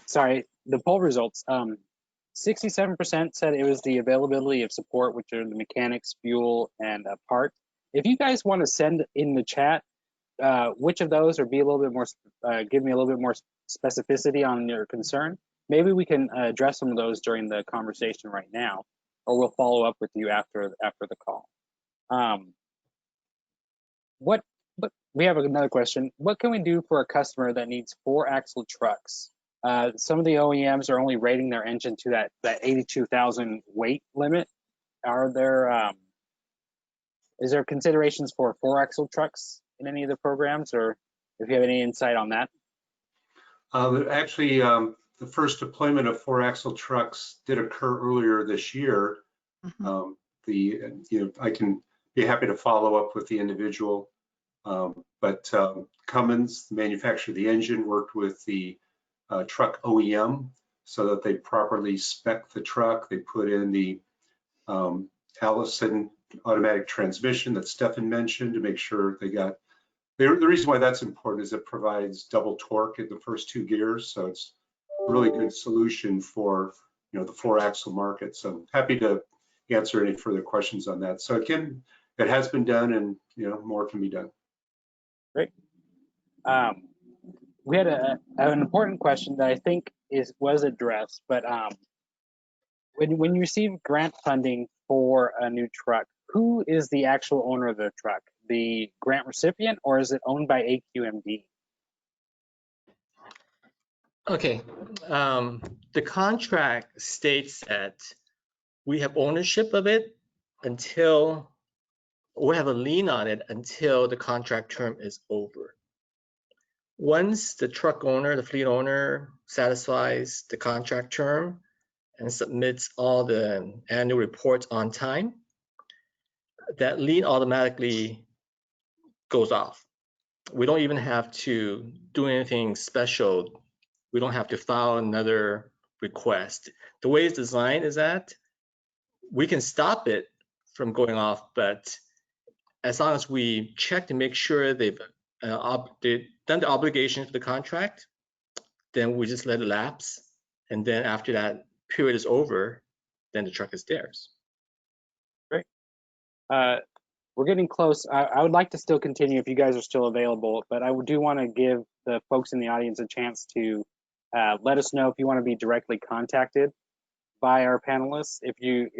sorry. The poll results. 67% said it was the availability of support, which are the mechanics, fuel, and parts. If you guys want to send in the chat, which of those, or be a little bit more, give me a little bit more specificity on your concern, maybe we can address some of those during the conversation right now, or we'll follow up with you after the call. We have another question. What can we do for a customer that needs 4-axle trucks? Some of the OEMs are only rating their engine to that 82,000 weight limit. Is there considerations for 4-axle trucks in any of the programs, or if you have any insight on that? Actually, the first deployment of 4-axle trucks did occur earlier this year. I can be happy to follow up with the individual, but Cummins, the manufacturer of the engine, worked with the truck OEM so that they properly spec the truck. They put in the Allison automatic transmission that Stefan mentioned to make sure they got. The reason why that's important is it provides double torque in the first 2 gears, so it's a really good solution for the 4-axle market. So I'm happy to answer any further questions on that. So again, it has been done, and more can be done. Great. We had an important question that I think was addressed, but when you receive grant funding for a new truck, who is the actual owner of the truck? The grant recipient, or is it owned by AQMD? Okay, the contract states that we have ownership of it until we have a lien on it until the contract term is over. Once the truck owner, the fleet owner, satisfies the contract term and submits all the annual reports on time, that lien automatically goes off. We don't even have to do anything special. We don't have to file another request. The way it's designed is that we can stop it from going off, but as long as we check to make sure they've done the obligation for the contract, then we just let it lapse. And then after that period is over, then the truck is theirs. Great. We're getting close. I would like to still continue if you guys are still available, but I do want to give the folks in the audience a chance to let us know if you want to be directly contacted by our panelists. If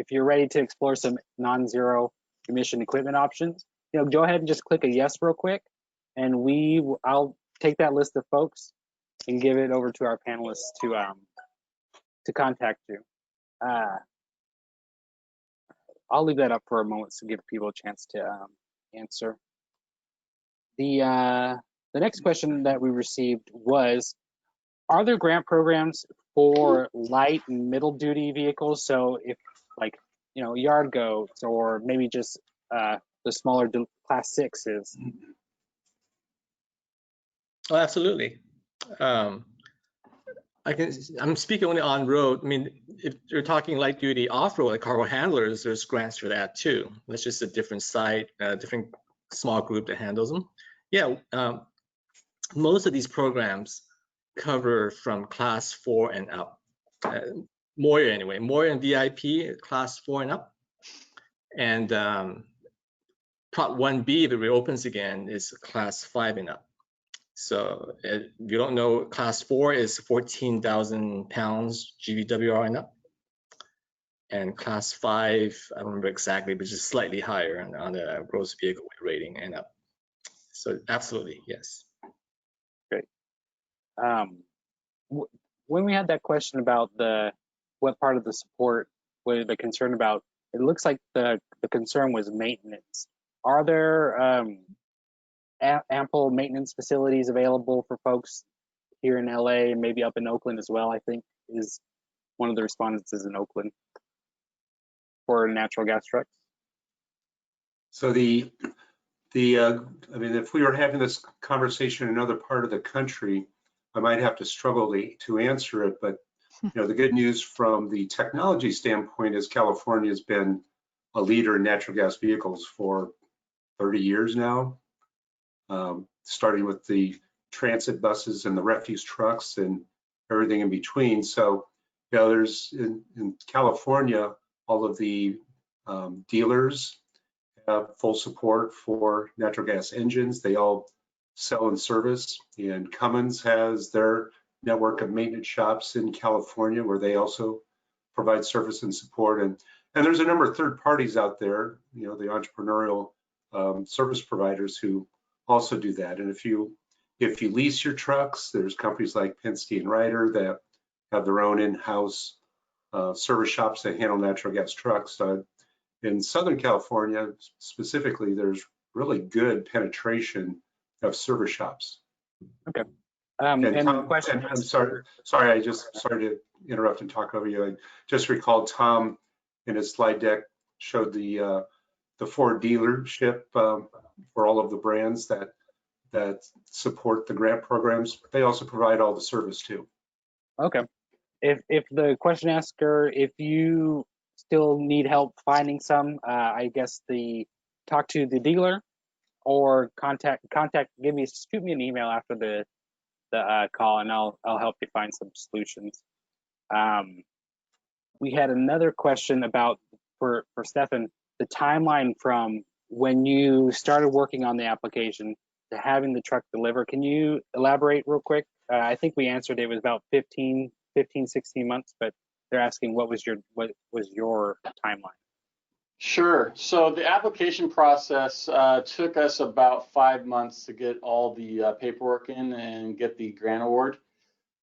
you're ready to explore some non-zero emission equipment options, go ahead and just click a yes real quick, and I'll take that list of folks and give it over to our panelists to contact you. I'll leave that up for a moment to give people a chance to answer. The next question that we received was, are there grant programs for light and middle duty vehicles? So if yard goats, or maybe just the smaller class 6s? Oh, absolutely. I'm speaking only on road. I mean, if you're talking light duty off-road, like cargo handlers, there's grants for that too. That's just a different site, different small group that handles them. Yeah, most of these programs cover from class 4 and up. MOYER anyway, MOYER and VIP, class 4 and up. And Prop 1B, if it reopens again, is class 5 and up. So if you don't know, class 4 is 14,000 pounds GVWR and up. And class 5, I don't remember exactly, but just slightly higher on the gross vehicle weight rating and up. So absolutely, yes. Great. When we had that question about what part of the support, the concern about it looks like the concern was maintenance. Are there ample maintenance facilities available for folks here in LA and maybe up in Oakland as well? I think is one of the respondents is in Oakland for natural gas trucks. So I mean, if we were having this conversation in another part of the country, I might have to struggle to answer it. But you know, the good news from the technology standpoint is California has been a leader in natural gas vehicles for 30 years now, starting with the transit buses and the refuse trucks and everything in between. So, you know, there's in California, all of the dealers have full support for natural gas engines. They all sell and service, and Cummins has their network of maintenance shops in California where they also provide service and support. And there's a number of third parties out there, you know, the entrepreneurial service providers who also do that. And if you lease your trucks, there's companies like Penske and Ryder that have their own in-house service shops that handle natural gas trucks. In Southern California specifically, there's really good penetration of service shops. Okay. And Tom, question. I'm sorry to interrupt and talk over you. I just recalled Tom in his slide deck showed the Ford dealership for all of the brands that support the grant programs. They also provide all the service too. Okay. If the question asker, if you still need help finding some, I guess talk to the dealer or shoot me an email after the call, and I'll help you find some solutions. We had another question about for Stefan, the timeline from when you started working on the application to having the truck deliver. Can you elaborate real quick? I think we answered it was about 16 months, but they're asking what was your timeline? Sure. So the application process took us about 5 months to get all the paperwork in and get the grant award.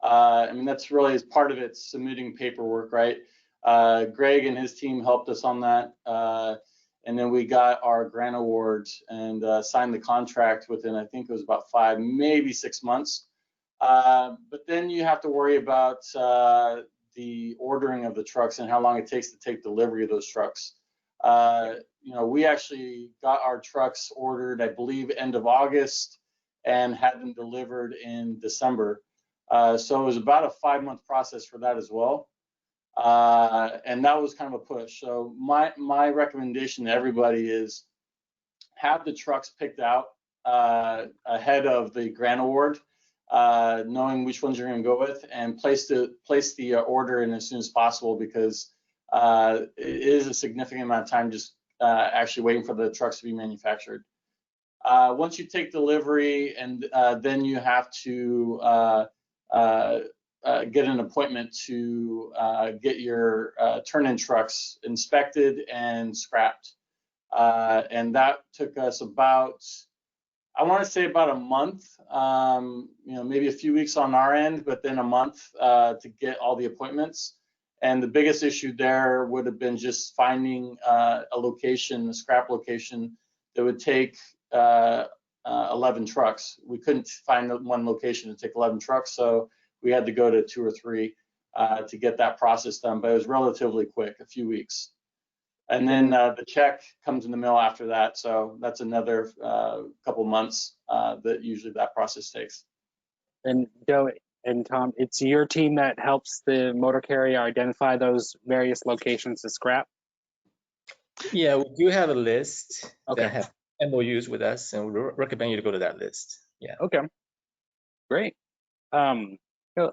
I mean, that's really as part of it, submitting paperwork, right? Greg and his team helped us on that. And then we got our grant awards and signed the contract within, I think it was about 5, maybe 6 months. But then you have to worry about the ordering of the trucks and how long it takes to take delivery of those trucks. You know, we actually got our trucks ordered, I believe, end of August and had them delivered in December. So it was about a 5-month process for that as well. And that was kind of a push. So my recommendation to everybody is have the trucks picked out ahead of the grant award, knowing which ones you're going to go with, and place the order in as soon as possible, because it is a significant amount of time just actually waiting for the trucks to be manufactured. Once you take delivery, and then you have to get an appointment to get your turn-in trucks inspected and scrapped. And that took us about, I want to say about a month, you know, maybe a few weeks on our end, but then a month to get all the appointments. And the biggest issue there would have been just finding a location, a scrap location that would take 11 trucks. We couldn't find one location to take 11 trucks, so we had to go to 2 or 3 to get that process done. But it was relatively quick, a few weeks. And then the check comes in the mail after that, so that's another couple months that usually that process takes. And Joe and Tom, it's your team that helps the motor carrier identify those various locations to scrap? Yeah, we do have a list Okay. that have MOUs with us, and we recommend you to go to that list. Yeah. Okay. Great. So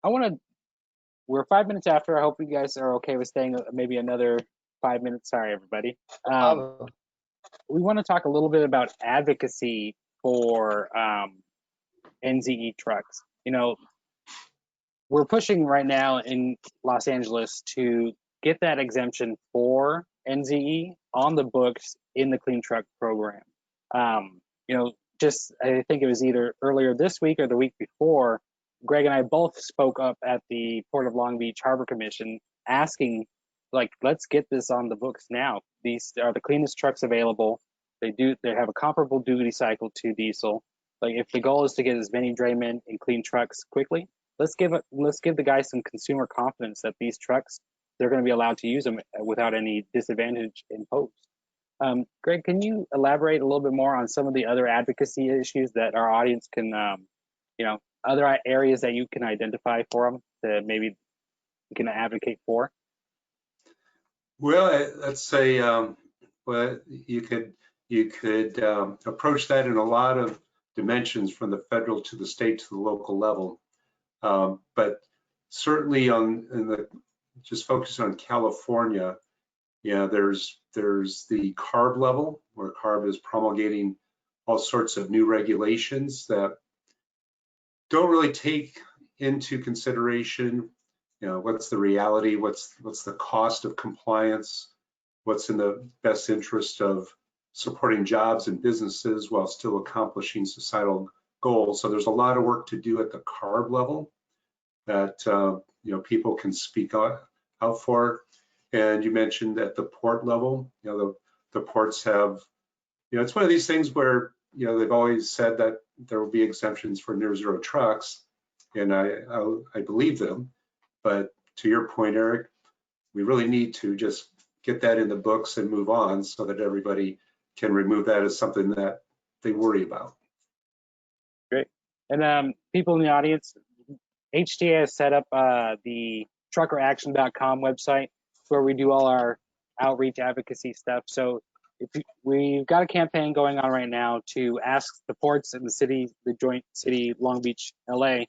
I want to. We're 5 minutes after. I hope you guys are okay with staying maybe another 5 minutes. Sorry, everybody. We want to talk a little bit about advocacy for NZE trucks. You know, we're pushing right now in Los Angeles to get that exemption for NZE on the books in the Clean Truck program. You know, just I think it was either earlier this week or the week before, Greg and I both spoke up at the Port of Long Beach Harbor Commission asking like, let's get this on the books now. These are the cleanest trucks available. They have a comparable duty cycle to diesel. Like, if the goal is to get as many draymen and clean trucks quickly, let's give the guys some consumer confidence that these trucks, they're going to be allowed to use them without any disadvantage imposed. Greg, can you elaborate a little bit more on some of the other advocacy issues that our audience can, you know, other areas that you can identify for them that maybe you can advocate for? Well, let's say, well, you could approach that in a lot of dimensions, from the federal to the state to the local level. But certainly just focus on California, yeah, there's the CARB level, where CARB is promulgating all sorts of new regulations that don't really take into consideration, you know, what's the reality, what's the cost of compliance, what's in the best interest of supporting jobs and businesses while still accomplishing societal goals. So there's a lot of work to do at the CARB level that you know, people can speak out for. And you mentioned at the port level, you know, the ports have, you know, it's one of these things where, you know, they've always said that there will be exemptions for near zero trucks, and I believe them. But to your point, Eric, we really need to just get that in the books and move on so that everybody can remove that as something that they worry about. Great. And people in the audience, HTA has set up the truckeraction.com website where we do all our outreach advocacy stuff. So we've got a campaign going on right now to ask the ports in the city, the joint city, Long Beach, LA,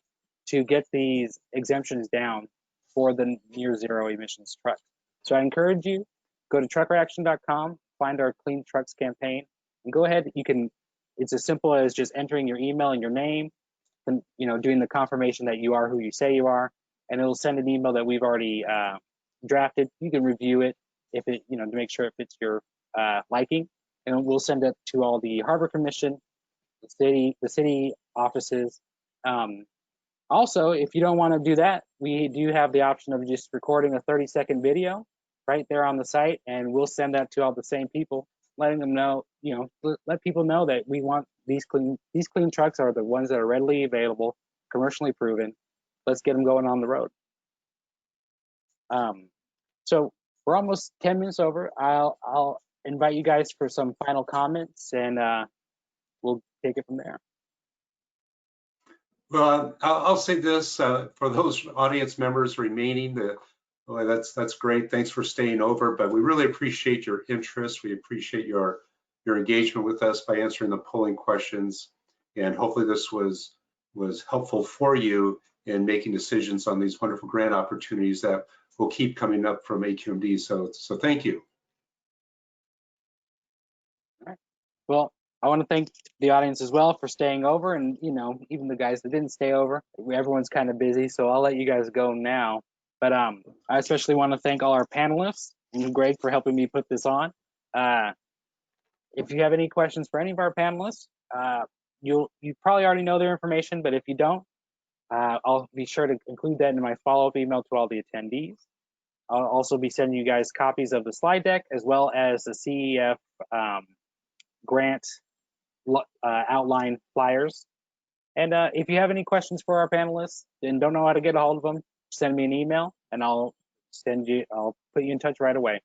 to get these exemptions down for the near zero emissions trucks. So I encourage you, go to truckeraction.com, find our Clean Trucks campaign, and go ahead. You can, it's as simple as just entering your email and your name, and, you know, doing the confirmation that you are who you say you are, and it'll send an email that we've already drafted. You can review it if it, you know, to make sure it fits your liking, and we'll send it to all the Harbor Commission, the city offices. Also, if you don't want to do that, we do have the option of just recording a 30-second video right there on the site, and we'll send that to all the same people, letting them know, you know, let people know that we want these clean trucks are the ones that are readily available, commercially proven. Let's get them going on the road. So we're almost 10 minutes over. I'll invite you guys for some final comments, and we'll take it from there. Well, I'll say this for those audience members remaining. Well, that's great. Thanks for staying over, but we really appreciate your interest. We appreciate your engagement with us by answering the polling questions, and hopefully this was helpful for you in making decisions on these wonderful grant opportunities that will keep coming up from AQMD. So thank you. All right. Well, I want to thank the audience as well for staying over, and, you know, even the guys that didn't stay over. Everyone's kind of busy, so I'll let you guys go now. But I especially want to thank all our panelists and Greg for helping me put this on. If you have any questions for any of our panelists, you probably already know their information, but if you don't, I'll be sure to include that in my follow-up email to all the attendees. I'll also be sending you guys copies of the slide deck as well as the CEF grant outline flyers. And if you have any questions for our panelists and don't know how to get a hold of them, send me an email and I'll put you in touch right away.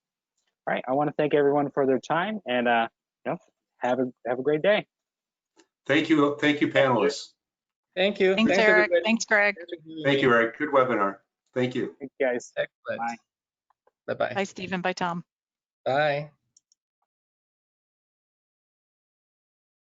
All right, I want to thank everyone for their time, and you know, have a great day. Thank you, panelists. Thank you. Thanks, Eric. everybody. Thanks, Greg. Thank you, Eric. Good webinar. Thank you. Thank you guys. Excellent. Bye. Bye-bye. Bye, Stephen. Bye, Tom. Bye.